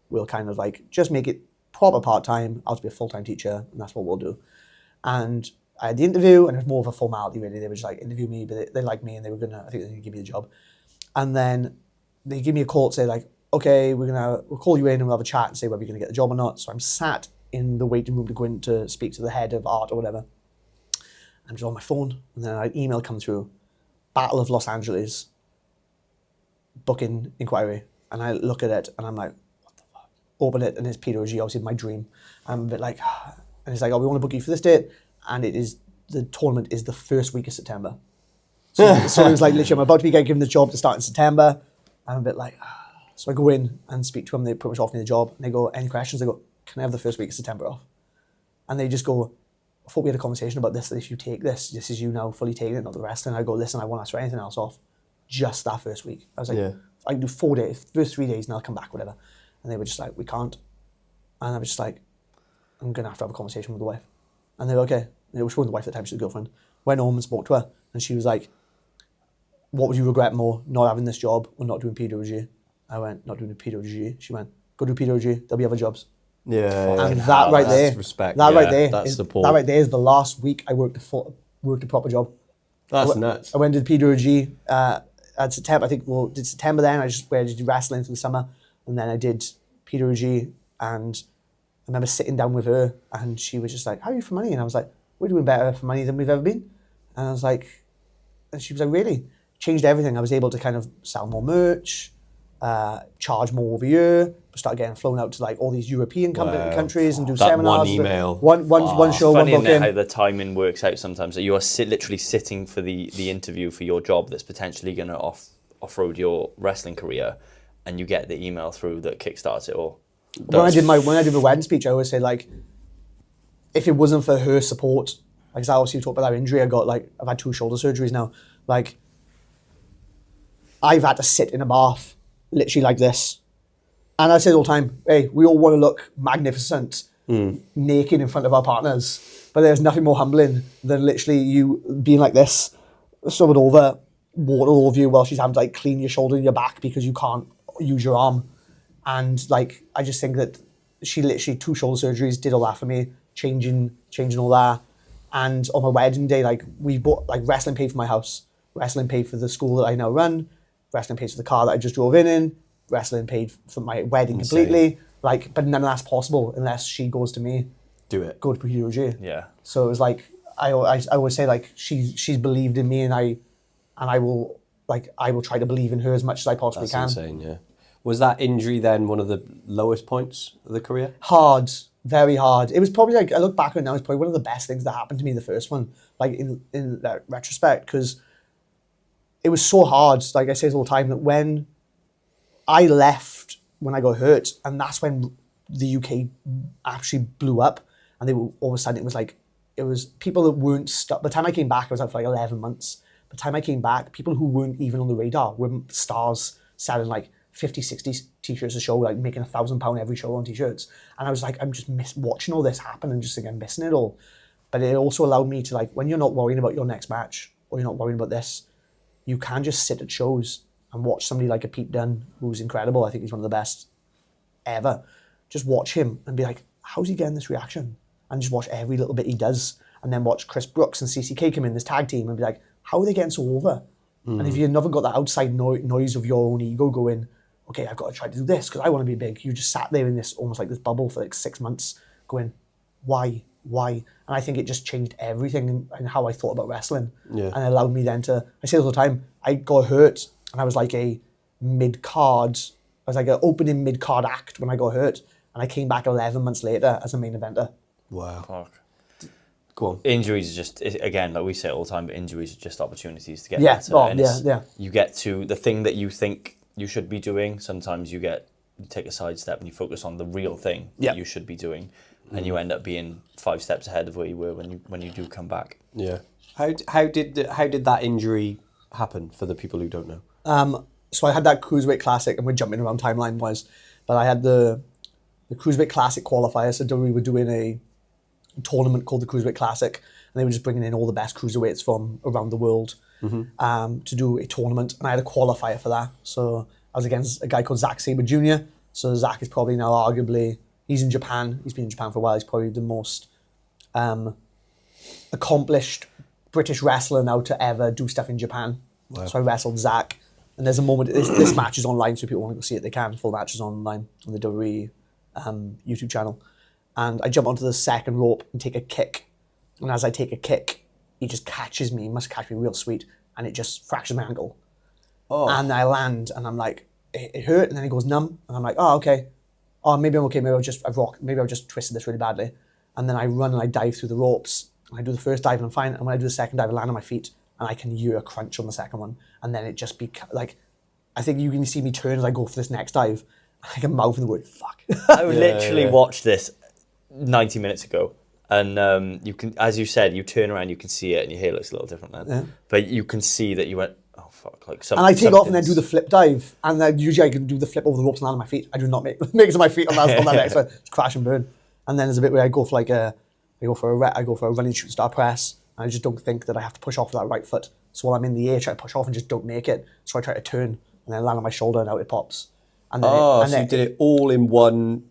we'll kind of like just make it proper part-time. I'll just be a full-time teacher, and that's what we'll do." And I had the interview, and it was more of a formality really. They were just like, interview me, but they liked me, and I think they were gonna give me the job. And then they give me a call to say like, "Okay, we'll call you in and we'll have a chat and say whether you're gonna get the job or not." So I'm sat in the waiting room to go in to speak to the head of art or whatever. I'm just on my phone, and then an email come through, Battle of Los Angeles, booking inquiry. And I look at it, and I'm like, what the fuck? Open it, and it's Peter G, obviously my dream. I'm a bit like, and it's like, "Oh, we want to book you for this date," and the tournament is the first week of September. So it was like, literally, I'm about to be given the job to start in September. I'm a bit like, so I go in and speak to them. They pretty much offer me the job, and they go, "Any questions?" I go, "Can I have the first week of September off?" And they just go, "I thought we had a conversation about this, that if you take this is you now fully taking it, not the rest." And I go, "Listen, I won't ask for anything else off, just that first week." I was like, "I can do 4 days, first 3 days, and I'll come back, whatever." And they were just like, "We can't." And I was just like, "I'm going to have a conversation with the wife." And they were okay. It was the wife at the time, she was a girlfriend. Went home and spoke to her, and she was like, "What would you regret more, not having this job or not doing PWG?" I went, "Not doing PWG." She went, "Go do PWG, there'll be other jobs." Yeah. And that right there, respect. that right there, that's support. That right there is the last week I worked a proper job. That's nuts. I went to PWG at September. I think did September then. I just did wrestling for the summer, and then I did PWG. And I remember sitting down with her, and she was just like, "How are you for money?" And I was like, "We're doing better for money than we've ever been." And I was like, and she was like, "Really?" Changed everything. I was able to kind of sell more merch, charge more over here, start getting flown out to like all these European countries and do that seminars. One email. One show, funny, one booking. How the timing works out sometimes. That you are literally sitting for the interview for your job that's potentially going to off-road your wrestling career, and you get the email through that kickstarts it all. When I did my wedding speech, I always say like, if it wasn't for her support, like I obviously talked about that injury I got, like I've had 2 shoulder surgeries now, like I've had to sit in a bath literally like this. And I say all the time, hey, we all want to look magnificent, naked in front of our partners, but there's nothing more humbling than literally you being like this, someone over, water all of you while she's having to like clean your shoulder and your back because you can't use your arm. And like, I just think that she literally 2 shoulder surgeries did all that for me, changing all that. And on my wedding day, like we bought, like wrestling paid for my house, wrestling paid for the school that I now run, wrestling paid for the car that I just drove in, wrestling paid for my wedding completely. Like, but none of that's possible unless she goes to me. Do it. Go to PWG. Yeah. So it was like, I always say like, she's believed in me, and I will like I will try to believe in her as much as I possibly can. That's insane, yeah. Was that injury then one of the lowest points of the career? Hard, very hard. It was probably like, I look back on it now, it's probably one of the best things that happened to me, the first one, like in that retrospect, because it was so hard. Like I say all the time, that when I left, when I got hurt, and that's when the UK actually blew up, and they were, all of a sudden it was people that weren't stuck. By the time I came back, I was out for like 11 months. By the time I came back, people who weren't even on the radar were stars selling like 50, 60 t-shirts a show, like making £1,000 every show on t-shirts. And I was like, I'm just watching all this happen and just again missing it all. But it also allowed me to, like, when you're not worrying about your next match or you're not worrying about this, you can just sit at shows and watch somebody like a Pete Dunne, who's incredible. I think he's one of the best ever. Just watch him and be like, how's he getting this reaction? And just watch every little bit he does. And then watch Chris Brooks and CCK come in, this tag team, and be like, how are they getting so over? And if you've never got that outside noise of your own ego going, okay, I've got to try to do this because I want to be big. You just sat there in this, almost like this bubble for like 6 months going, why? And I think it just changed everything in how I thought about wrestling. Yeah. And it allowed me then to, I say all the time, I got hurt and I was like a mid-card, I was like an opening mid-card act when I got hurt. And I came back 11 months later as a main eventer. Wow. Fuck. Go on. Injuries are just, again, like we say all the time, but injuries are just opportunities to get Yeah. better. Oh, and yeah. You get to the thing that you think you should be doing. Sometimes you take a sidestep and you focus on the real thing that you should be doing, and you end up being 5 steps ahead of where you were when you do come back. Yeah. How did that injury happen for the people who don't know? So I had that Cruiserweight Classic, and we're jumping around timeline-wise, but I had the Cruiserweight Classic qualifier. So we were doing a tournament called the Cruiserweight Classic, and they were just bringing in all the best cruiserweights from around the world to do a tournament, and I had a qualifier for that. So I was against a guy called Zack Sabre Jr. So Zack is probably now arguably, he's in Japan, he's been in Japan for a while, he's probably the most accomplished British wrestler now to ever do stuff in Japan. Wow. So I wrestled Zack, and there's a moment, this match is online, so if people want to go see it, they can. Full match is online on the WWE YouTube channel. And I jump onto the second rope and take a kick. And as I take a kick, he just catches me. He must catch me real sweet. And it just fractures my ankle. Oh. And I land, and I'm like, it hurt, and then it goes numb. And I'm like, oh, okay. Oh, maybe I'm okay. Maybe I've just twisted this really badly. And then I run and I dive through the ropes. And I do the first dive and I'm fine. And when I do the second dive, I land on my feet. And I can hear a crunch on the second one. And then it just like, I think you can see me turn as I go for this next dive. I can mouth the word, fuck. I literally watched this 90 minutes ago, and you can, as you said, you turn around, you can see it, and your hair looks a little different then. But you can see that you went, oh fuck, like something. And I take off and then do the flip dive, and then usually I can do the flip over the ropes and land on my feet. I do not make it to my feet on that next one. It's crash and burn. And then there's a bit where I go for a running shoot star press, and I just don't think that I have to push off with that right foot. So while I'm in the air, I try to push off and just don't make it. So I try to turn and then land on my shoulder, and out it pops. And then so you did it all in one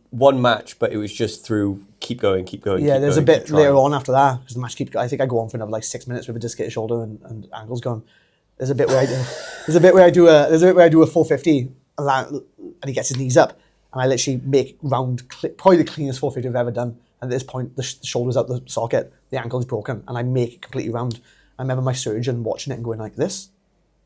match, but it was just through keep going. Yeah, there's a bit later on after that, because the match I think I go on for another like 6 minutes with a dislocated shoulder and ankles gone. There's a bit where I do a 450 and he gets his knees up, and I literally make probably the cleanest 450 I've ever done. And at this point, the shoulder's out the socket, the ankle's broken, and I make it completely round. I remember my surgeon watching it and going like, this?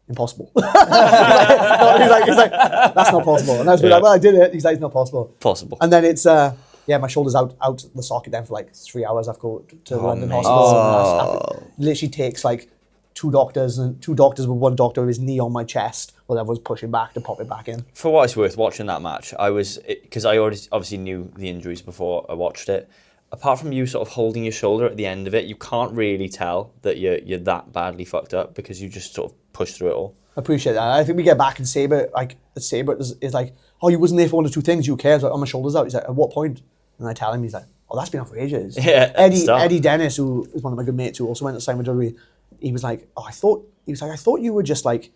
Impossible. he's like, that's not possible. And I was like, well, I did it. He's like, it's not possible. Possible. And then it's, my shoulder's out the socket then for like 3 hours. I've got to the London hospital. It literally takes like two doctors with one doctor with his knee on my chest while everyone's pushing back to pop it back in. For what it's worth, watching that match, because I already obviously knew the injuries before I watched it. Apart from you sort of holding your shoulder at the end of it, you can't really tell that you're that badly fucked up, because you just sort of push through it all. I appreciate that. I think we get back and Sabre, is like, oh, you wasn't there for one or two things, you cares? Like, oh, my shoulder's out. He's like, at what point? And I tell him, he's like, oh, that's been out for ages. Yeah, Eddie Dennis, who is one of my good mates who also went to Simon WWE, he was like, I thought you were just like,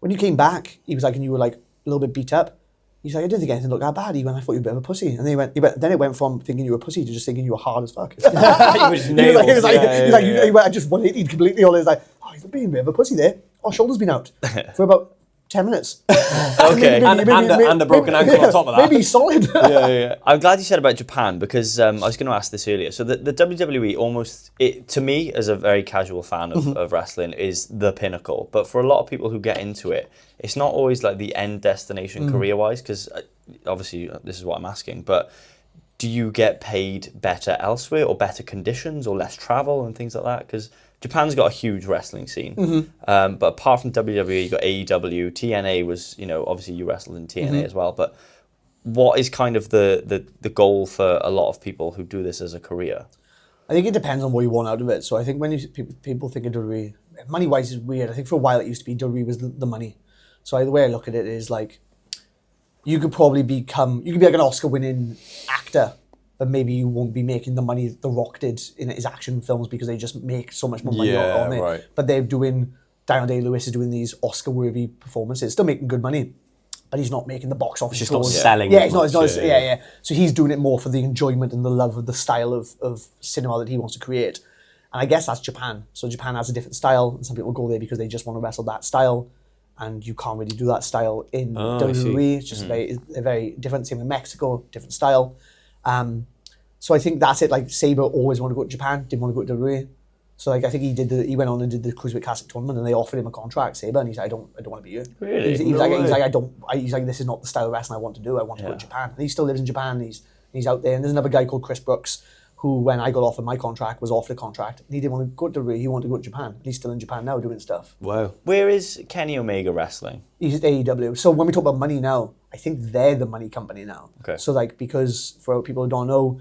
when you came back, he was like, and you were like a little bit beat up. He's like, I didn't think anything looked that bad. He went, I thought you were a bit of a pussy. And then it went from thinking you were a pussy to just thinking you were hard as fuck. He was like, I just 180'd completely on it. He's like, oh, he's being a bit of a pussy there. Oh, shoulder's been out. For about 10 minutes. Okay. And a broken ankle on top of that. Maybe solid. Yeah. I'm glad you said about Japan because I was going to ask this earlier. So the WWE almost, to me, as a very casual fan of wrestling, is the pinnacle. But for a lot of people who get into it, it's not always like the end destination career-wise, because obviously this is what I'm asking, but do you get paid better elsewhere or better conditions or less travel and things like that? Because Japan's got a huge wrestling scene. But apart from WWE, you've got AEW, TNA was, obviously you wrestled in TNA as well. But what is kind of the goal for a lot of people who do this as a career? I think it depends on what you want out of it. So I think when people think of WWE, money-wise is weird. I think for a while it used to be WWE was the money. So the way I look at it is like, you could be like an Oscar-winning actor, but maybe you won't be making the money The Rock did in his action films because they just make so much more money on it. Right. But they're doing, Daniel Day-Lewis is doing these Oscar-worthy performances, still making good money, but he's not making the box office. It's just not selling. Yeah, it's not. So he's doing it more for the enjoyment and the love of the style of cinema that he wants to create. And I guess that's Japan. So Japan has a different style, and some people go there because they just want to wrestle that style. And you can't really do that style in WWE. It's just very different. Same with Mexico, different style. So I think that's it. Like Sabre always wanted to go to Japan, didn't want to go to WWE. So like I think he went on and did the Cruiserweight Classic tournament, and they offered him a contract, Sabre, and he's like, I don't want to be you. Really? He's like, this is not the style of wrestling I want to do. I want to go to Japan. And he still lives in Japan. He's out there. And there's another guy called Chris Brooks, who, when I got offered my contract, was offered a contract. And he didn't want to go to WWE, he wanted to go to Japan. And he's still in Japan now doing stuff. Wow. Where is Kenny Omega wrestling? He's at AEW. So when we talk about money now, I think they're the money company now. Okay. So like, because for people who don't know,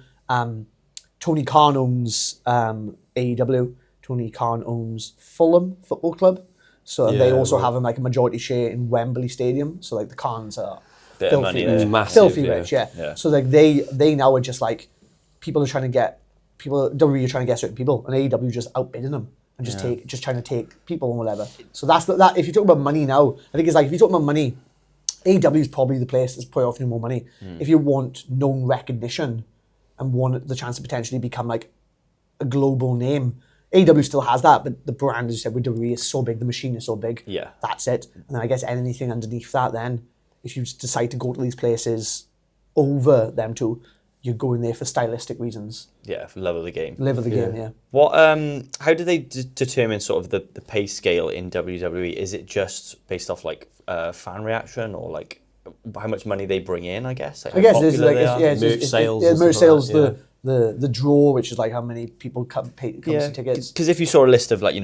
Tony Khan owns AEW. Tony Khan owns Fulham Football Club. So they also have like a majority share in Wembley Stadium. So like the Khans are Bit of money there. filthy rich. So like they now are just like, WWE are trying to get certain people, and AEW just outbidding them and just trying to take people and whatever. So that's that. If you talk about money now, I think it's like, if you talk about money, AEW is probably the place that's probably offering more money. If you want known recognition and want the chance to potentially become like a global name, AEW still has that, but the brand, as you said, with WWE is so big, the machine is so big. Yeah. That's it. And then I guess anything underneath that, then if you decide to go to these places over them two, you're going there for stylistic reasons. Yeah, for love of the game. Love of the game, yeah. What? How do they determine sort of the pay scale in WWE? Is it just based off like fan reaction, or like how much money they bring in? I guess. Like I guess merch sales. Merch sales. The draw, which is like how many people come see tickets. Because if you saw a list of like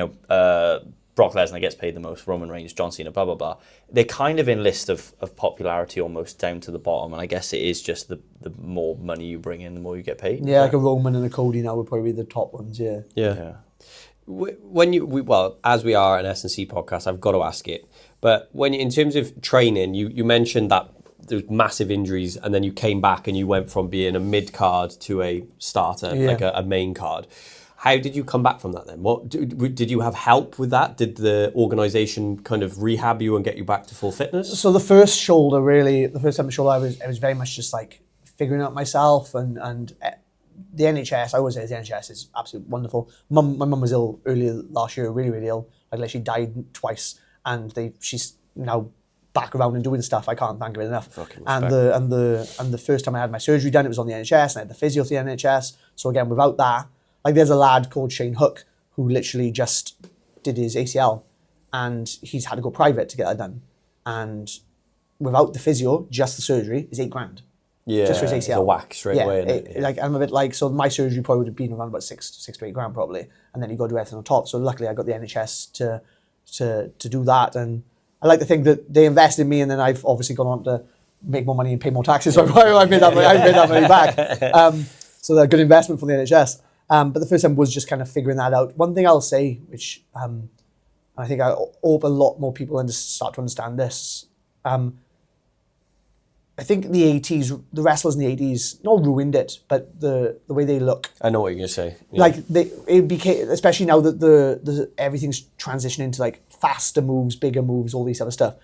Brock Lesnar gets paid the most, Roman Reigns, John Cena, blah blah blah, they're kind of in list of popularity almost down to the bottom, and I guess it is just the more money you bring in, the more you get paid. Yeah, like a Roman and a Cody now would probably be the top ones. Yeah. Well, as we are an S+C podcast, I've got to ask it. But in terms of training, you mentioned that there was massive injuries, and then you came back and you went from being a mid card to a starter, like a main card. How did you come back from that then? What did you have help with that? Did the organisation kind of rehab you and get you back to full fitness? So the first time the shoulder, I was very much just like figuring out myself, and the NHS. I always say the NHS is absolutely wonderful. My mum was ill earlier last year, really really ill. Like she died twice, and she's now back around and doing stuff. I can't thank her enough. And the first time I had my surgery done, it was on the NHS, and I had the physio through the NHS. So again, without that. Like there's a lad called Shane Hook who literally just did his ACL, and he's had to go private to get that done. And without the physio, just the surgery is $8,000. Yeah, just for his ACL. It's a whack straight away. Like I'm a bit like, so my surgery probably would have been around about $6,000 to $8,000 probably, and then you got to do everything on top. So luckily I got the NHS to do that, and I like to think that they invested in me, and then I've obviously gone on to make more money and pay more taxes. So I made that money back. So they're a good investment for the NHS. But the first time was just kind of figuring that out. One thing I'll say, which I think I hope a lot more people start to understand this. I think the 80s, the wrestlers in the 80s, not ruined it, but the way they look. I know what you're going to say. Yeah. Like it became, especially now that the everything's transitioning to like faster moves, bigger moves, all these other stuff.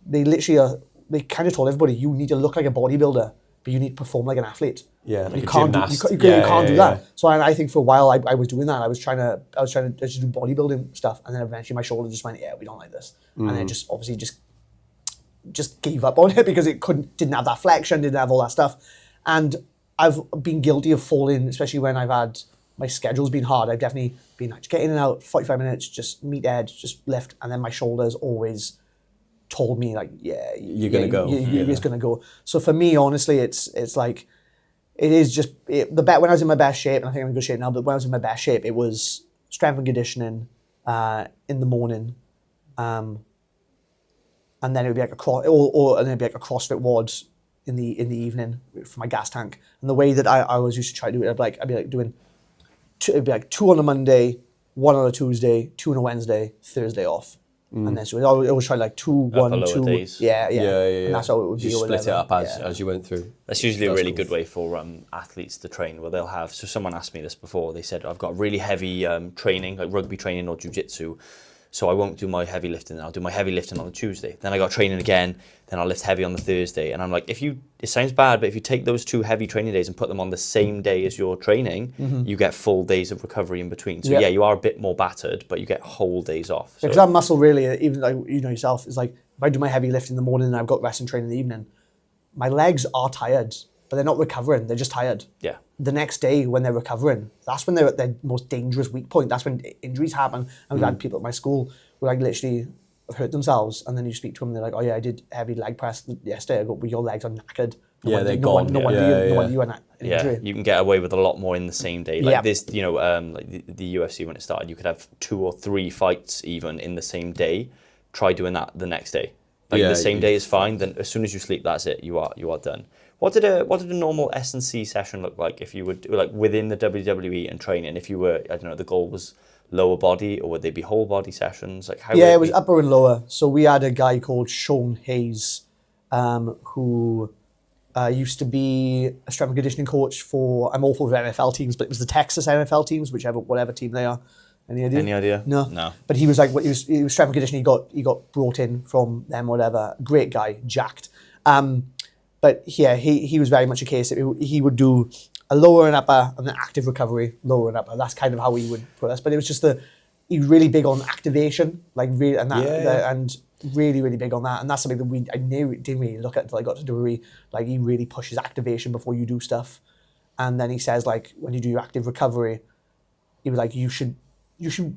They literally they kind of told everybody, you need to look like a bodybuilder, but you need to perform like an athlete. Yeah, like you can't do that. So I think for a while I was doing that. I was trying to just do bodybuilding stuff, and then eventually my shoulder just went, we don't like this, and then it just obviously just just gave up on it because it didn't have that flexion, didn't have all that stuff. And I've been guilty of falling, especially when I've had, my schedule's been hard. I've definitely been like, get in and out, 45 minutes, just meet edge, just lift. And then my shoulders always told me like, you're going to go. You're just going to go. So for me, honestly, it's like, it is just, when I was in my best shape, and I think I'm in good shape now, but when I was in my best shape, it was strength and conditioning in the morning. And then it would be like and then it'd be like a CrossFit WOD in the evening for my gas tank. And the way that I always used to try to do it, I'd be like doing, it'd be like 2 on a Monday, 1 on a Tuesday, 2 on a Wednesday, Thursday off. And then so I always try like 2, 1, 2. Days. Yeah. And that's how it would be. You split it up as you went through. That's usually a really good way for athletes to train, where they'll have, so someone asked me this before, they said, I've got really heavy training, like rugby training or jiu-jitsu, so I won't do my heavy lifting, I'll do my heavy lifting on the Tuesday. Then I got training again, then I'll lift heavy on the Thursday. And I'm like, it sounds bad, but if you take those 2 heavy training days and put them on the same day as your training, you get full days of recovery in between. So you are a bit more battered, but you get whole days off. Because that muscle really, even like you know yourself, is like, if I do my heavy lift in the morning and I've got rest and training in the evening, my legs are tired, but they're not recovering, they're just tired. Yeah. The next day when they're recovering, that's when they're at their most dangerous weak point. That's when injuries happen. And we've had people at my school who like literally have hurt themselves, and then you speak to them and they're like, oh yeah, I did heavy leg press yesterday. I go, well, your legs are knackered. They're gone. No wonder you had an injury. You can get away with a lot more in the same day. Like this, you know, like the UFC when it started, you could have 2 or 3 fights even in the same day. Try doing that the next day. Like the same day is fine. Then as soon as you sleep, that's it. You are done. What did a normal S+C session look like if you were like within the WWE and training? If you were, I don't know, the goal was lower body, or would they be whole body sessions? Like how? Yeah, it was upper and lower. So we had a guy called Sean Hayes, who used to be a strength and conditioning coach for, I'm all for NFL teams, but it was the Texas NFL teams, whatever team they are. Any idea? Any idea? No. But he was like, he was strength and conditioning. He got brought in from them, whatever. Great guy, jacked. But yeah, he was very much a case that he would do a lower and upper and then active recovery, lower and upper. That's kind of how he would put us. But it was just he was really big on activation, like really, and and really, really big on that. And that's something that I didn't really look at until I got to Dury. Like he really pushes activation before you do stuff. And then he says like, when you do your active recovery, he was like, you should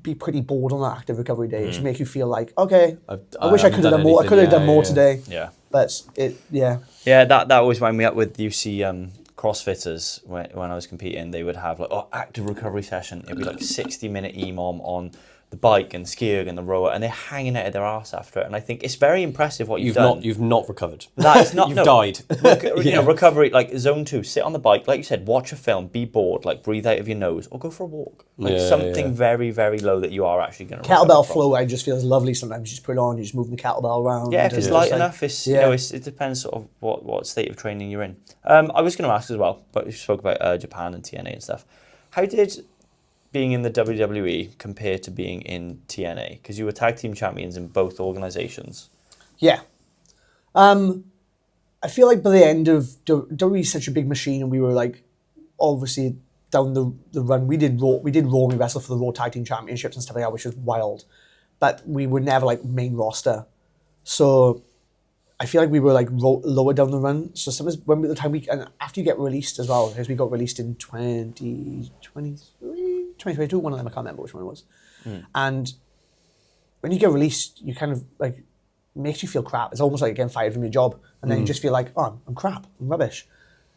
be pretty bored on that active recovery day. It should make you feel like, okay, I wish I could have done more. I could have done more today. Yeah. But Yeah, that always wound me up with UC CrossFitters when I was competing. They would have like, active recovery session. It'd be like 60-minute EMOM on the bike and skiing and the rower, and they're hanging out of their arse after it. And I think it's very impressive what you've done. You've not recovered. That is not. You've died. You know, recovery, like zone 2, sit on the bike, like you said, watch a film, be bored, like breathe out of your nose, or go for a walk. Like something very, very low that you are actually going to kettlebell flow. I just feels lovely sometimes. You just put it on, you just move the kettlebell around. Yeah, if it's light enough, you know, it depends sort of what state of training you're in. I was going to ask as well, but you spoke about Japan and TNA and stuff. How did being in the WWE compared to being in TNA? Because you were tag team champions in both organizations. Yeah. I feel like by the end of WWE is such a big machine, and we were like, obviously down the run, we did Raw, we wrestled for the Raw Tag Team Championships and stuff like that, which was wild. But we were never like main roster. So I feel like we were like lower down the run. So sometimes when the time and after you get released as well, because we got released in 2022, one of them, I can't remember which one it was. And when you get released, you kind of like, it makes you feel crap. It's almost like getting fired from your job. And then you just feel like, oh, I'm crap, I'm rubbish.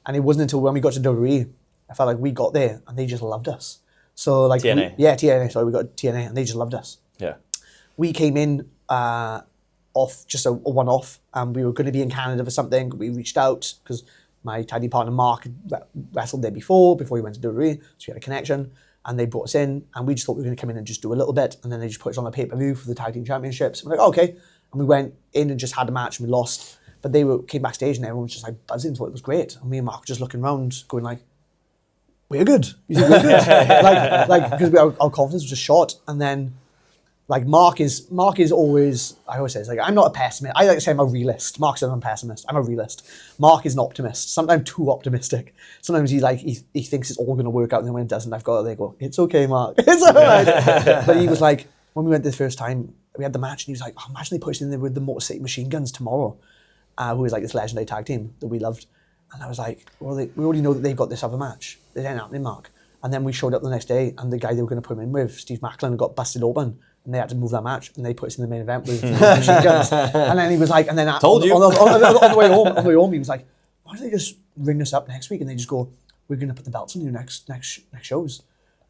And it wasn't until when we got to WWE, I felt like we got there and they just loved us. So like, TNA. TNA, sorry, we got TNA and they just loved us. Yeah. We came in off just a one-off, and we were going to be in Canada for something. We reached out because my tag team partner Mark had wrestled there before he went to WWE, so we had a connection, and they brought us in, and we just thought we were going to come in and just do a little bit, and then they just put us on a pay-per-view for the tag team championships. And we're like, okay, and we went in and just had a match and we lost, but they came backstage and everyone was just like buzzing, thought it was great, and me and Mark were just looking around, going like, we're good. You think we're good? like because our confidence was just shot, and then. Like Mark is always, I always say, it's like, I'm not a pessimist. I like to say I'm a realist. Mark says I'm a pessimist. I'm a realist. Mark is an optimist, sometimes too optimistic. Sometimes he thinks it's all going to work out, and then when it doesn't, I've got to go, it's okay, Mark. It's all right. But he was like, when we went the first time, we had the match, and he was like, imagine they put us in there with the Motor City Machine Guns tomorrow. who was like this legendary tag team that we loved. And I was like, well, we already know that they've got this other match. It ain't happening, Mark. And then we showed up the next day, and the guy they were going to put him in with, Steve Macklin, got busted open, and they had to move that match, and they put us in the main event with machine guns. And then he was like, and then Told you. On the way home, he was like, why don't they just ring us up next week and they just go, we're going to put the belts on you next shows.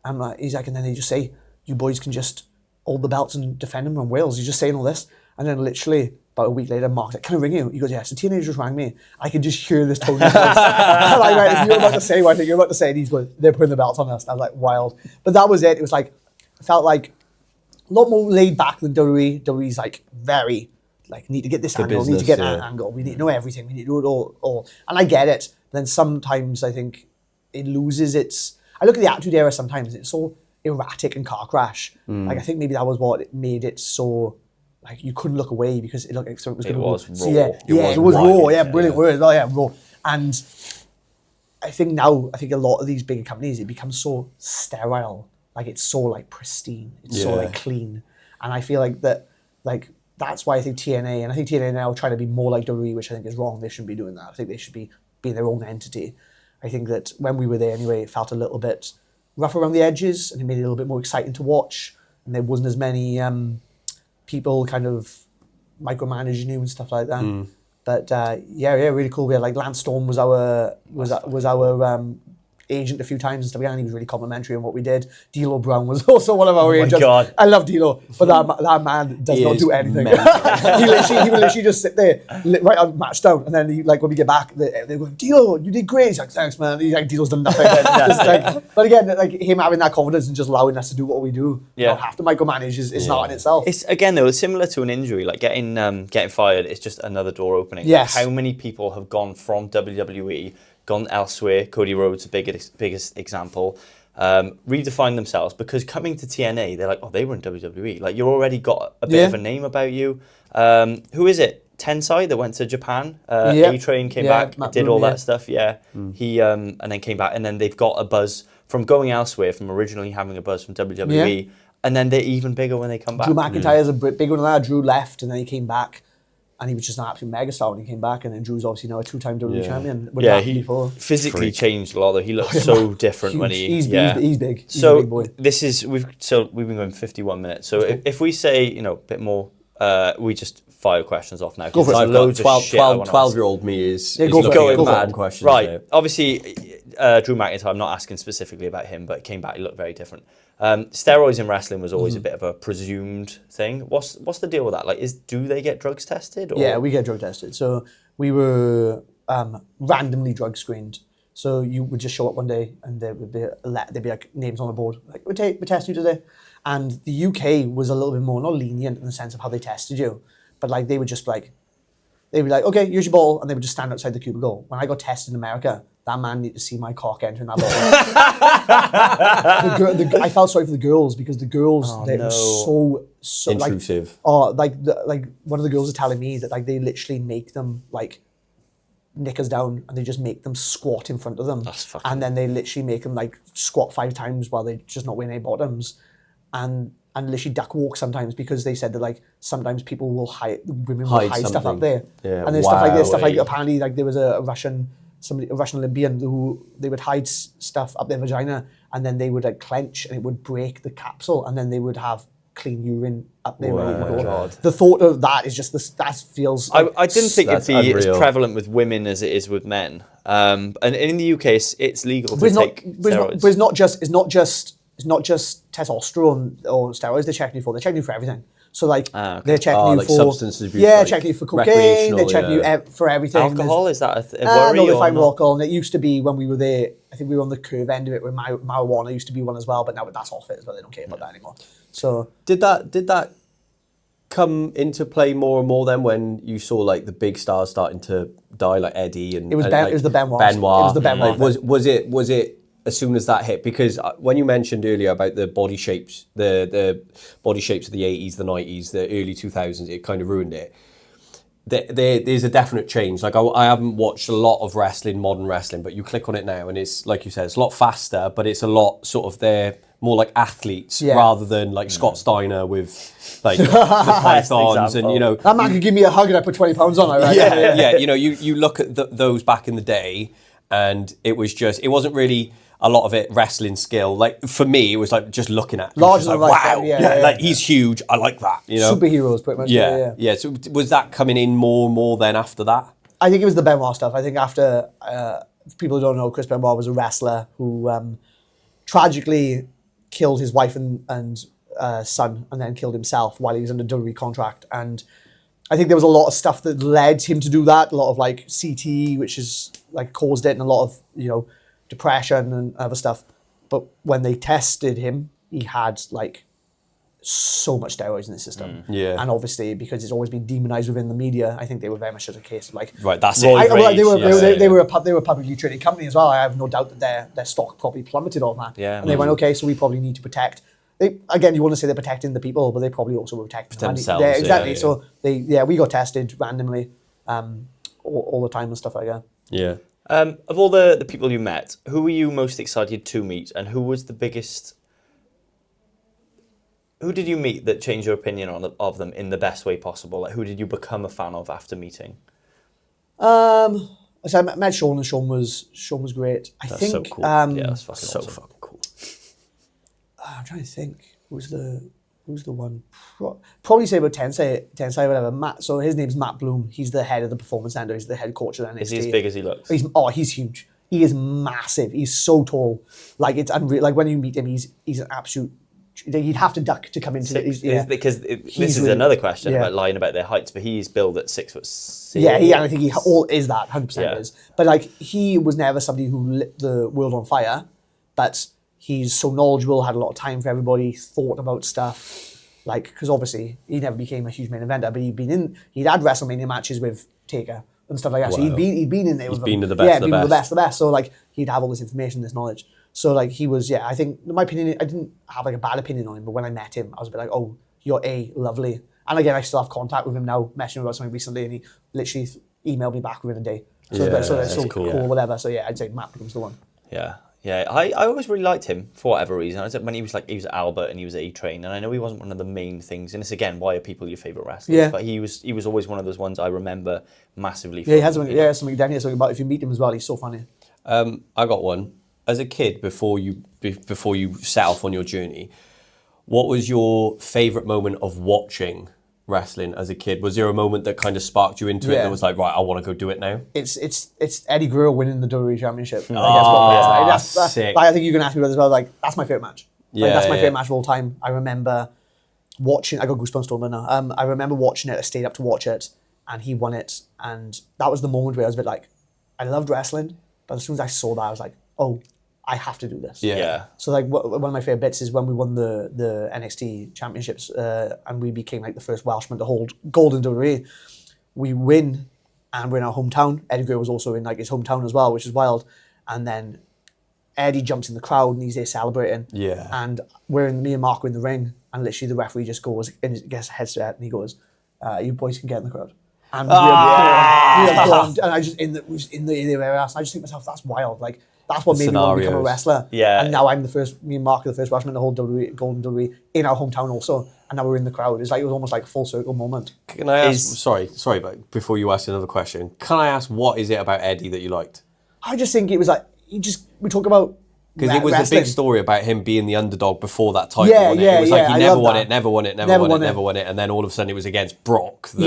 And he's like, and then they just say, you boys can just hold the belts and defend them from Wales. He's just saying all this. And then literally about a week later, Mark's like, can I ring you? He goes, yes. The teenager just rang me. I could just hear this tone. I'm like, right, if you're about to say what I think you're about to say, he's going, they're putting the belts on us. I was like, wild. But that was it. It was like, I felt like a lot more laid back than WWE. WWE's like very, like, need to get this angle, need to get that angle. We need to know everything. We need to do it all. And I get it. Then sometimes I think it loses its... I look at the Attitude Era sometimes, it's so erratic and car crash. Like, I think maybe that was what made it so... Like, you couldn't look away because it looked like something was going to go. Raw. So, it was raw. Yeah, brilliant word. Oh, yeah, raw. And I think now, a lot of these bigger companies, it becomes so sterile. Like, it's so, like, pristine. It's so, like, clean. And I feel like that, like, that's why I think TNA, and I think TNA now are trying to be more like WWE, which I think is wrong. They shouldn't be doing that. I think they should be being their own entity. I think that when we were there anyway, it felt a little bit rough around the edges, and it made it a little bit more exciting to watch. And there wasn't as many... people kind of micromanaging you and stuff like that. But really cool. We had like Lance Storm was our agent a few times and stuff, and he was really complimentary on what we did. D'Lo Brown was also one of our agents. God. I love D'Lo, but that man does not do anything. he would literally just sit there, right on match down, and then he, like, when we get back, they go, D'Lo, you did great. He's like, thanks, man. He's like, D'Lo's done nothing. But again, like, him having that confidence and just allowing us to do what we do, not have to micromanage is not in itself. It's, again, though, similar to an injury, like getting fired. It's just another door opening. Yes. Like, how many people have gone from WWE, gone elsewhere? Cody Rhodes, the biggest example. Redefined themselves, because coming to TNA, they're like, oh, they were in WWE. Like, you already got a bit of a name about you. Who is it? Tensai that went to Japan. A-Train came back, did all that stuff. Yeah, he and then came back, and then they've got a buzz from going elsewhere, from originally having a buzz from WWE, and then they're even bigger when they come back. Drew McIntyre's a bit bigger than that. Drew left, and then he came back. And he was just an absolute megastar when he came back. And then Drew's obviously now a two-time WWE champion. He physically changed a lot, though. He looked so different when he... He's big. He's so a big boy. We've been going 51 minutes. So if we say, a bit more, we just fire questions off now. Go for it. I've got 12-year-old me is looking at questions. Right. There. Obviously, Drew McIntyre, I'm not asking specifically about him, but came back, he looked very different. Steroids in wrestling was always a bit of a presumed thing. What's the deal with that? Like, do they get drugs tested? Or? Yeah, we get drug tested. So we were randomly drug screened. So you would just show up one day, and there'd be like names on the board, like we're testing you today. And the UK was a little bit more not lenient in the sense of how they tested you, but like they would just like, they'd be like, okay, here's your ball, and they would just stand outside the cubicle. When I got tested in America, that man needed to see my cock entering that ball. I felt sorry for the girls, because the girls were so intrusive. Like one of the girls was telling me that like they literally make them like knickers down, and they just make them squat in front of them. And then they literally make them like squat 5 times while they're just not wearing any bottoms, and literally duck walk sometimes, because they said that like sometimes women will hide stuff up there. Yeah. And there's stuff like apparently like there was a Russian Olympian who they would hide stuff up their vagina, and then they would like clench, and it would break the capsule, and then they would have clean urine up there. The thought of that is just that feels. I didn't think it'd be as prevalent with women as it is with men. And in the UK, it's legal to take steroids. But it's not just testosterone or steroids. They're checking you for. They're checking you for everything. So like they're checking you for substance abuse. Yeah, checking you for cocaine. They're checking you for everything. Alcohol, is that a worry? No, they find alcohol. And it used to be when we were there. I think we were on the curve end of it, where marijuana used to be one as well. But now that's off it as well. They don't care about that anymore. So did that come into play more and more then, when you saw like the big stars starting to die, like Eddie and it was it was the Benoit. It was the Benoit. Like, was it as soon as that hit? Because when you mentioned earlier about the body shapes, the body shapes of the 80s, the 90s, the early 2000s, it kind of ruined it. There's a definite change. Like I haven't watched a lot of modern wrestling, but you click on it now and it's, like you said, it's a lot faster, but it's a lot sort of, they're more like athletes Yeah. rather than like Scott Steiner with like the pythons and, you know. That man could give me a hug and I put 20 pounds on it, right? Yeah, you know, you look at those back in the day and it wasn't really a lot of it wrestling skill. Like for me, it was like just looking at him, Larger like, than life, wow, yeah, like he's huge. I like that, you know. Superheroes, pretty much. Yeah. So was that coming in more then after that? I think it was the Brynmawr stuff. I think after, people who don't know, Chris Brynmawr was a wrestler who tragically killed his wife and son and then killed himself while he was under WWE contract. And I think there was a lot of stuff that led him to do that. A lot of like CTE, which is like caused it, and a lot of, you know, depression and other stuff. But when they tested him, he had like so much steroids in the system. Yeah. And obviously, because it's always been demonized within the media, I think they were very much as a case of like, Right, that's they it. were a publicly traded company as well. I have no doubt that their stock probably plummeted on that. Yeah, and they went, okay, so we probably need to protect. Again, you want to say they're protecting the people, but they probably also were protecting themselves. Yeah, exactly. Yeah. So we got tested randomly all the time and stuff like that. Yeah. Of all the people you met, who were you most excited to meet, and who was the biggest? Who did you meet that changed your opinion of them in the best way possible? Like, who did you become a fan of after meeting? So I met Sean, and Sean was great. That's think. so cool. Yeah, that's fucking So awesome. fucking cool. I'm trying to think. Who's the one? Probably say about Tensei, whatever. Matt. So his name's Matt Bloom. He's the head of the performance center. He's the head coach of NXT. Is he as big as he looks? He's huge. He is massive. He's so tall. Like it's unreal. Like when you meet him, he's an absolute. You'd have to duck to come into it. Because this is really, another question about lying about their heights, but he's billed at 6'6". Yeah, and I think he all is that 100% Yeah. is. But like he was never somebody who lit the world on fire. But he's so knowledgeable, had a lot of time for everybody, thought about stuff. Like because obviously he never became a huge main eventer, but he'd had WrestleMania matches with Taker and stuff like that. Wow. So he'd been in there with them. Been to the best. Yeah, been with the best. So like he'd have all this information, this knowledge. So like he was, I think in my opinion, I didn't have like a bad opinion on him, but when I met him, I was a bit like, oh, you're lovely. And again, I still have contact with him now, messaging about something recently, and he literally emailed me back within a day. So that's so cool, whatever. So yeah, I'd say Matt becomes the one. Yeah. I always really liked him for whatever reason. I said when he was at Albert and he was at E-Train, and I know he wasn't one of the main things. And it's again, why are people your favourite wrestlers? Yeah. But he was always one of those ones I remember massively. Yeah, he has something. Yeah, something definitely something about. If you meet him as well, he's so funny. I got one. As a kid, before you set off on your journey, what was your favourite moment of watching wrestling as a kid? Was there a moment that kind of sparked you into it that was like, right, I want to go do it now? It's Eddie Guerrero winning the WWE Championship. Sick. I think you can ask me about this as well. Like that's my favourite match. That's my favourite match of all time. I remember watching. I got goosebumps talking about it now. I remember watching it. I stayed up to watch it, and he won it. And that was the moment where I was a bit like, I loved wrestling, but as soon as I saw that, I was like, oh, I have to do this. Yeah. So like one of my favourite bits is when we won the NXT championships and we became like the first Welshman to hold gold in WWE. We win and we're in our hometown. Eddie Guerrero was also in like his hometown as well, which is wild. And then Eddie jumps in the crowd and he's there celebrating. Yeah. And me and Mark are in the ring and literally the referee just goes and gets a headset and he goes, you boys can get in the crowd. And we have gone, and I just in the area, and I just think to myself, that's wild. Like that's what made me want to become a wrestler. Yeah. And now me and Mark are the first Welshman to hold golden WWE in our hometown also, and now we're in the crowd. It was almost like a full circle moment. Can I ask? Sorry, but before you ask another question, can I ask what is it about Eddie that you liked? I just think it was like we talk about. Because it was wrestling. a big story about him being the underdog before that title. Yeah, wasn't it? yeah, It was like he I never love won that. it, never won it, and then all of a sudden it was against Brock, the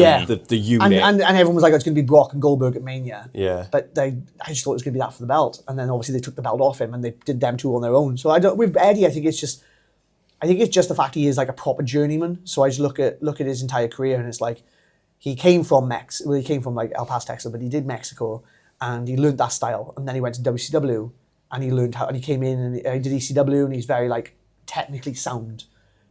unit. And everyone was like, oh, it's going to be Brock and Goldberg at Mania. Yeah. But I just thought it was going to be that for the belt, and then obviously they took the belt off him and they did them two on their own. So with Eddie, I think it's just the fact he is like a proper journeyman. So I just look at his entire career and it's like he came from he came from like El Paso, Texas, but he did Mexico and he learned that style, and then he went to WCW. And he learned how, and he came in and he did ECW, and he's very like technically sound.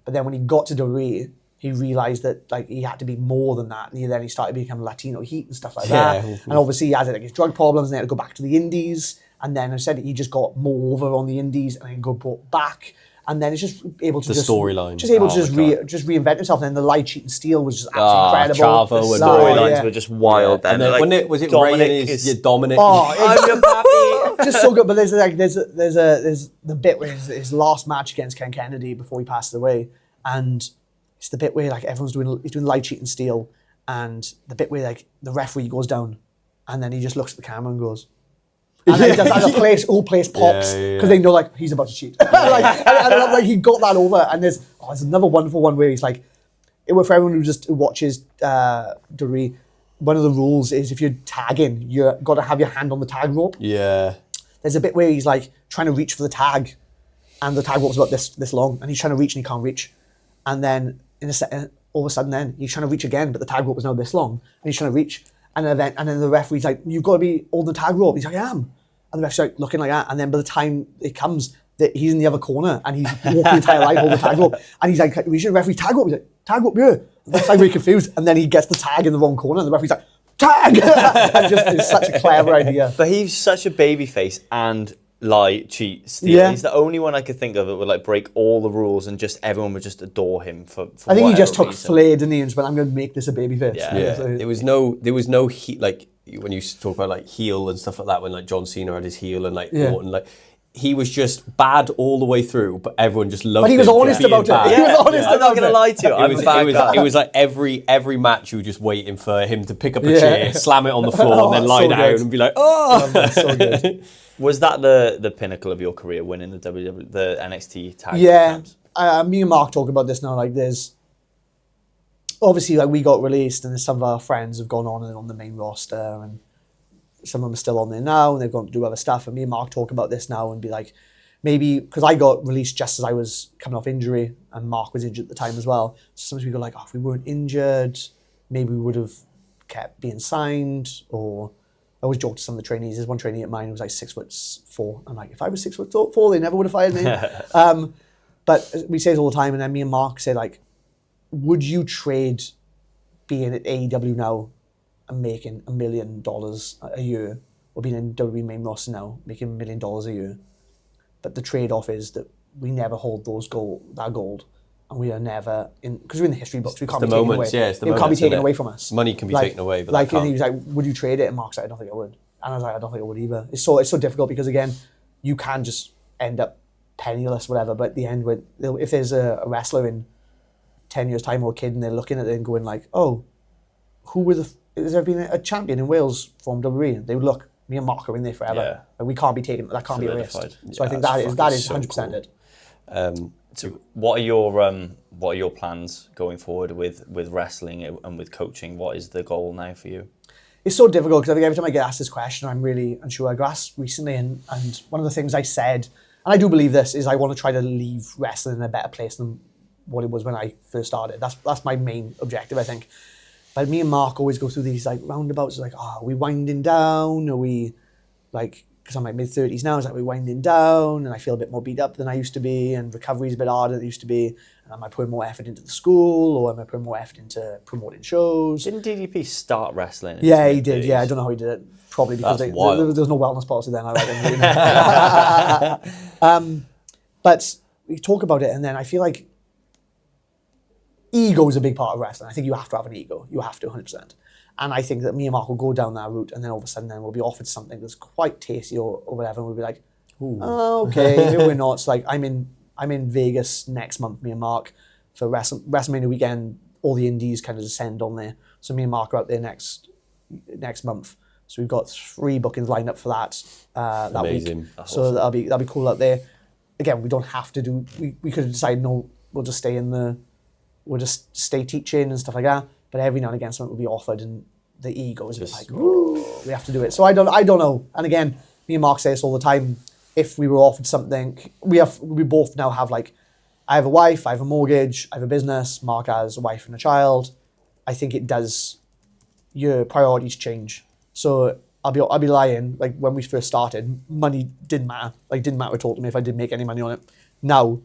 But then when he got to WWE, he realized that like he had to be more than that. And then he started becoming Latino Heat and stuff like that. And obviously he had like his drug problems, and he had to go back to the Indies. And then I said he just got more over on the Indies, and then got brought back. And then it's just able to storyline, just reinvent himself. And then the Light Sheet and Steel was just absolutely incredible. Chavo and storylines were just wild. And then was it Dominic Ray and Dominic? Oh, I'm your pappy. just so good. But there's the bit where his last match against Ken Kennedy before he passed away, and it's the bit where like everyone's doing light cheat and steel, and the bit where like the referee goes down, and then he just looks at the camera and goes. And then the whole place pops because they know like he's about to cheat. Like he got that over. And there's another wonderful one where he's like, for everyone who watches WWE, one of the rules is if you're tagging, you got to have your hand on the tag rope. Yeah. There's a bit where he's like trying to reach for the tag, and the tag rope's about this long, and he's trying to reach and he can't reach, and then all of a sudden then he's trying to reach again, but the tag rope is now this long, and he's trying to reach. And then the referee's like, you've got to be on the tag rope. He's like, I am. And the referee's like looking like that. And then by the time it comes, he's in the other corner and he's walking the entire line holding the tag rope. And he's like, reaching the referee, tag rope. He's like, tag rope, yeah. That's like really confused. And then he gets the tag in the wrong corner and the referee's like, tag! And it's such a clever idea. But he's such a baby face and lie, cheat, steal. Yeah. He's the only one I could think of that would like break all the rules and just everyone would just adore him for I think he just took flair, didn't he, and went, I'm going to make this a baby face. Yeah. So, there was no heat, like when you talk about like heel and stuff like that, when like John Cena had his heel and like Orton, like he was just bad all the way through, but everyone just loved him. But he was honest about it. Bad. He was honest I'm not going to lie to you. It was like every match you were just waiting for him to pick up a chair, slam it on the floor, and then lie down and be like, oh, so good. Was that the pinnacle of your career, winning the NXT tag? Yeah, me and Mark talk about this now. Like, there's obviously like we got released, and some of our friends have gone on the main roster, and some of them are still on there now, and they've gone to do other stuff. And me and Mark talk about this now and be like, maybe because I got released just as I was coming off injury, and Mark was injured at the time as well. So sometimes we go like, oh, if we weren't injured, maybe we would have kept being signed, or. I always joke to some of the trainees. There's one trainee at mine who was like 6'4". I'm like, if I was 6'4", they never would have fired me. But we say it all the time, and then me and Mark say like, would you trade being at AEW now and making $1 million a year, or being in WWE main roster now making $1 million a year? But the trade-off is that we never hold that gold. And we are never in, because we're in the history books. We can't be taken away. Yeah, it can't be taken away from us. Money can be taken away, but like, and he was like, "Would you trade it?" And Mark's like, "I don't think I would." And I was like, "I don't think I would either." It's so difficult because again, you can just end up penniless, whatever. But at the end, if there's a wrestler in 10 years' time or a kid, and they're looking at it and going like, "Oh, has there been a champion in Wales from WWE?" They would look. Me and Mark are in there forever. Yeah. Like, we can't be taken. That can't be erased. So I think that is 100% it. So what are your plans going forward with wrestling and with coaching? What is the goal now for you? It's so difficult because I think every time I get asked this question, I'm really unsure. I got asked recently, and one of the things I said, and I do believe this, is I want to try to leave wrestling in a better place than what it was when I first started. That's my main objective, I think. But me and Mark always go through these like roundabouts, like, oh, are we winding down? Are we like... Because I'm like mid-30s now, it's like we're winding down, and I feel a bit more beat up than I used to be, and recovery's a bit harder than it used to be. And am I putting more effort into the school, or am I putting more effort into promoting shows? Didn't DDP start wrestling? Yeah, he did. Yeah, I don't know how he did it. Probably because there was no wellness policy then, I reckon. But we talk about it, and then I feel like ego is a big part of wrestling. I think you have to have an ego. You have to, 100%. And I think that me and Mark will go down that route, and then all of a sudden then we'll be offered something that's quite tasty or whatever, and we'll be like, oh, okay, maybe we're not. So like I'm in Vegas next month, me and Mark, for WrestleMania weekend. All the indies kind of descend on there. So me and Mark are out there next month. So we've got 3 bookings lined up for that Amazing. Week. That's so awesome. that'll be cool out there. Again, we don't have to do. We could have decided no, we'll just stay teaching and stuff like that. But every now and again, something will be offered, and the ego is like, we have to do it. So I don't know. And again, me and Mark say this all the time. If we were offered something, we both now have like, I have a wife, I have a mortgage, I have a business. Mark has a wife and a child. I think it does. Your priorities change. So I'll be lying. Like when we first started, money didn't matter. Like didn't matter at all to me if I didn't make any money on it. Now,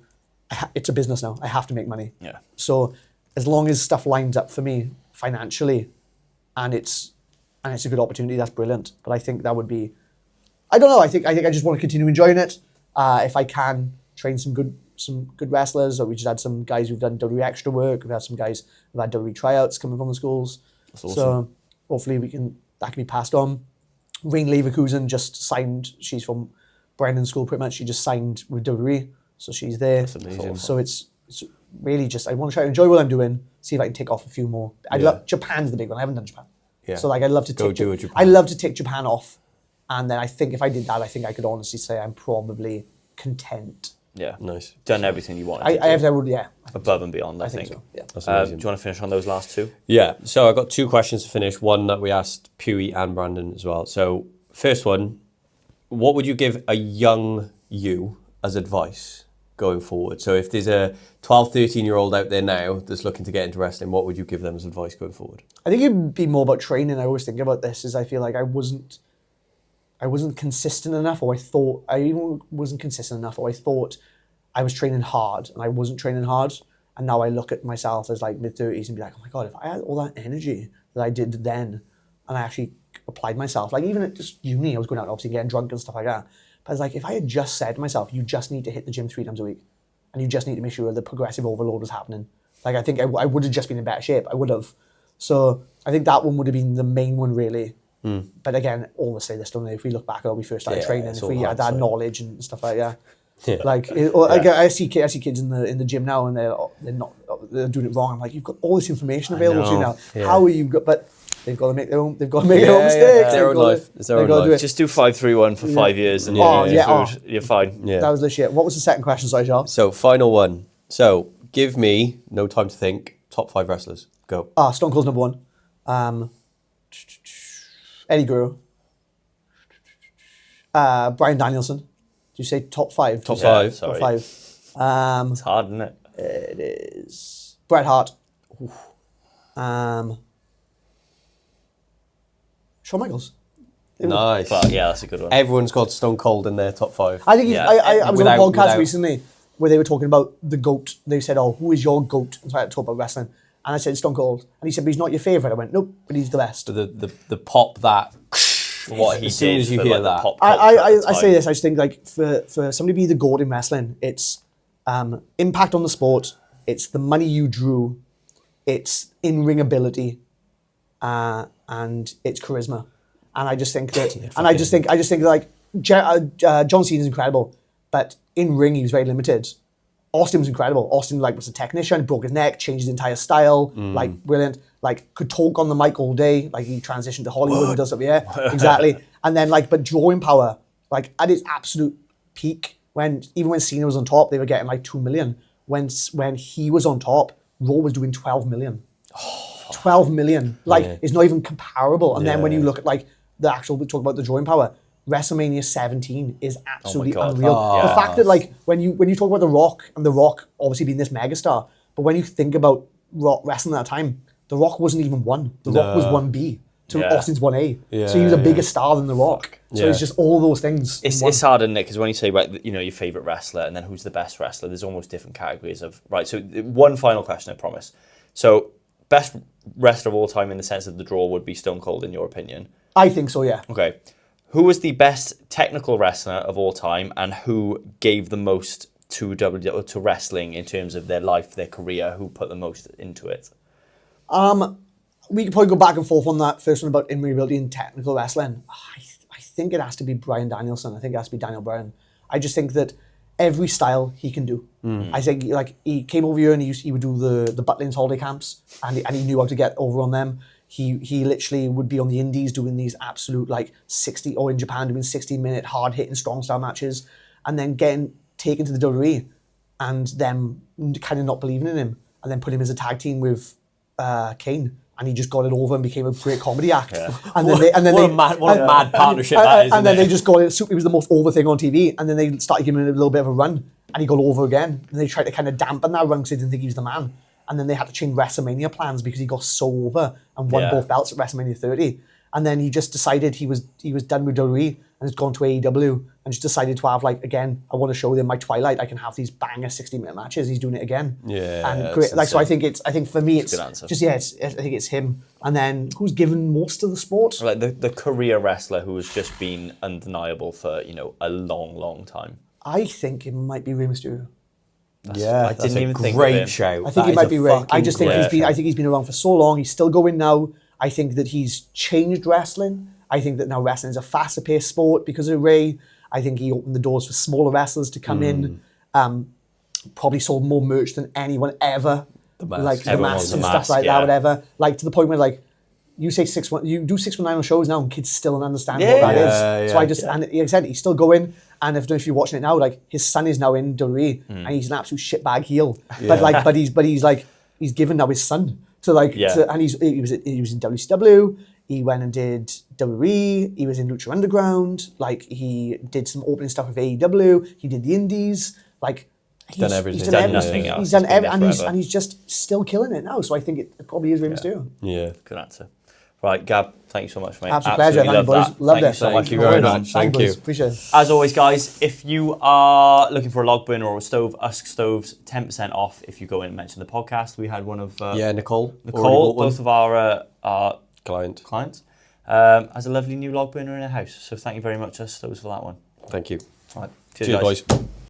it's a business now. I have to make money. Yeah. So as long as stuff lines up for me financially, and it's a good opportunity, that's brilliant. But I think that would be, I don't know. I think I just want to continue enjoying it. If I can train some good wrestlers, or we just had some guys who've done WWE extra work. We've had some guys who've had WWE tryouts coming from the schools. That's awesome. So hopefully that can be passed on. Rain Leverkusen just signed. She's from Brennan School, pretty much. She just signed with WWE, so she's there. That's amazing. So it's really just, I want to try to enjoy what I'm doing, see if I can tick off a few more. Japan's the big one. I haven't done Japan. Yeah. So like I'd love to do Japan. Japan. I'd love to tick Japan off. And then I think if I did that, I think I could honestly say I'm probably content. Yeah. Nice. Done everything you wanted to I do. have, yeah. Above and beyond, I think so, yeah. That's Do amazing. you want to finish on those last two? Yeah, so I got 2 questions to finish. One that we asked Pewee and Brandon as well. So first one, what would you give a young you as advice going forward? So if there's a 12, 13-year-old out there now that's looking to get into wrestling, what would you give them as advice going forward? I think it'd be more about training. I always think about this is I feel like I wasn't consistent enough, or I thought I even wasn't consistent enough, or I thought I was training hard and I wasn't training hard. And now I look at myself as like mid-30s and be like, oh my God, if I had all that energy that I did then and I actually applied myself, like even at just uni, I was going out obviously getting drunk and stuff like that. But I was like, if I had just said to myself, you just need to hit the gym 3 times a week and you just need to make sure the progressive overload was happening. Like I think I would have just been in better shape. I would have. So I think that one would have been the main one really. But again, always say this, don't they? If we look back at when we first started training, if we had that knowledge and stuff like that. Yeah. Like I see kids in the gym now, and they're doing it wrong. I'm like, you've got all this information available to you now. Yeah. How are you? But they've got to make their own. They've got to make their own mistakes. Their own life. It's their own life. Just do 5-3-1 for 5 years, and you're fine. Yeah. That was the shit. What was the second question, sorry, Charles? So final one. So give me no time to think. Top 5 wrestlers. Go. Stone Cold's number 1. Eddie Guerrero. Bryan Danielson. Did you say top 5? Top 5. Sorry. Top 5. It's hard, isn't it? It is. Bret Hart. Shawn Michaels. Nice. But yeah, that's a good one. Everyone's got Stone Cold in their top 5. I think I was on a podcast without- recently where they were talking about the GOAT. They said, oh, who is your GOAT? And so I had to talk about wrestling. And I said, Stone Cold. And he said, but he's not your favourite. I went, nope, but he's the best. The pop that... What he as soon did as you for, hear like, that. the pop culture at the I time. say this, I just think like for somebody to be the GOAT in wrestling, it's impact on the sport, it's the money you drew, it's in-ring ability, and it's charisma. And I just think that, I just think like John Cena's incredible, but in ring he was very limited. Austin was incredible. Austin was a technician, broke his neck, changed his entire style, brilliant. Could talk on the mic all day. He transitioned to Hollywood and does stuff. Yeah, exactly. And then but drawing power, at its absolute peak, even when Cena was on top, they were getting 2 million. When he was on top, Raw was doing 12 million. 12 million. It's not even comparable. And then when you look at we talk about the drawing power. WrestleMania 17 is absolutely unreal. The fact that when you talk about The Rock, and The Rock obviously being this megastar, but when you think about wrestling at that time, The Rock wasn't even 1. The Rock was 1B to Austin's 1A. So he was a bigger star than The Rock. So it's just all those things. It's hard, isn't it? Because when you say about your favourite wrestler and then who's the best wrestler, there's almost different categories of So one final question, I promise. So best wrestler of all time in the sense of the draw would be Stone Cold, in your opinion. I think so, yeah. Okay. Who was the best technical wrestler of all time, and who gave the most to wrestling in terms of their life, their career? Who put the most into it? We could probably go back and forth on that first one about in-ring ability and technical wrestling. I think it has to be Bryan Danielson. I think it has to be Daniel Bryan. I just think that every style he can do. I think he came over here and he would do the Butlins holiday camps, and he knew how to get over on them. He literally would be on the indies doing these absolute 60, or in Japan doing 60-minute hard-hitting strong style matches, and then getting taken to the WWE and them kind of not believing in him, and then put him as a tag team with Kane, and he just got it over and became a great comedy act. Yeah. What a mad partnership that is. And then they just got it. It was the most over thing on TV, and then they started giving him a little bit of a run, and he got over again. And they tried to kind of dampen that run because they didn't think he was the man. And then they had to change WrestleMania plans because he got so over and won both belts at WrestleMania 30. And then he just decided he was done with WWE and has gone to AEW and just decided to have again, I want to show them my Twilight. I can have these banger 60-minute matches. He's doing it again. Yeah. And great. So I think for me it's I think it's him. And then who's given most of the sport? The career wrestler who has just been undeniable for a long, long time. I think it might be Rey Mysterio. I didn't even think of great him. shout. I think it might be Ray. I just think he's been around for so long. He's still going now. I think that he's changed wrestling. I think that now wrestling is a faster paced sport because of Ray. I think he opened the doors for smaller wrestlers to come in. Probably sold more merch than anyone ever. Like the masks and stuff like that, whatever. Like to the point where like you say 619, you do 619 on shows now, and kids still don't understand what that is. So I just and like I said, he's still going. And if you're watching it now, like his son is now in WWE, and he's an absolute shitbag heel. But he's given now his son to like, and he was in WCW. He went and did WWE. He was in Lucha Underground. Like he did some opening stuff with AEW. He did the Indies. Like he's done everything. He's done nothing else. He's done everything, and he's just still killing it now. So I think it probably is Rey Mysterio. Yeah, good answer. Right, Gab, thank you so much, mate. Absolute pleasure. Thank you, boys. Loved it. Thank you very much. Thank you. Appreciate it. As always, guys, if you are looking for a log burner or a stove, Usk Stoves, 10% off if you go in and mention the podcast. We had one of... Nicole, both of our clients. Has a lovely new log burner in her house. So thank you very much, Usk Stoves, for that one. Thank you. All right, cheers guys.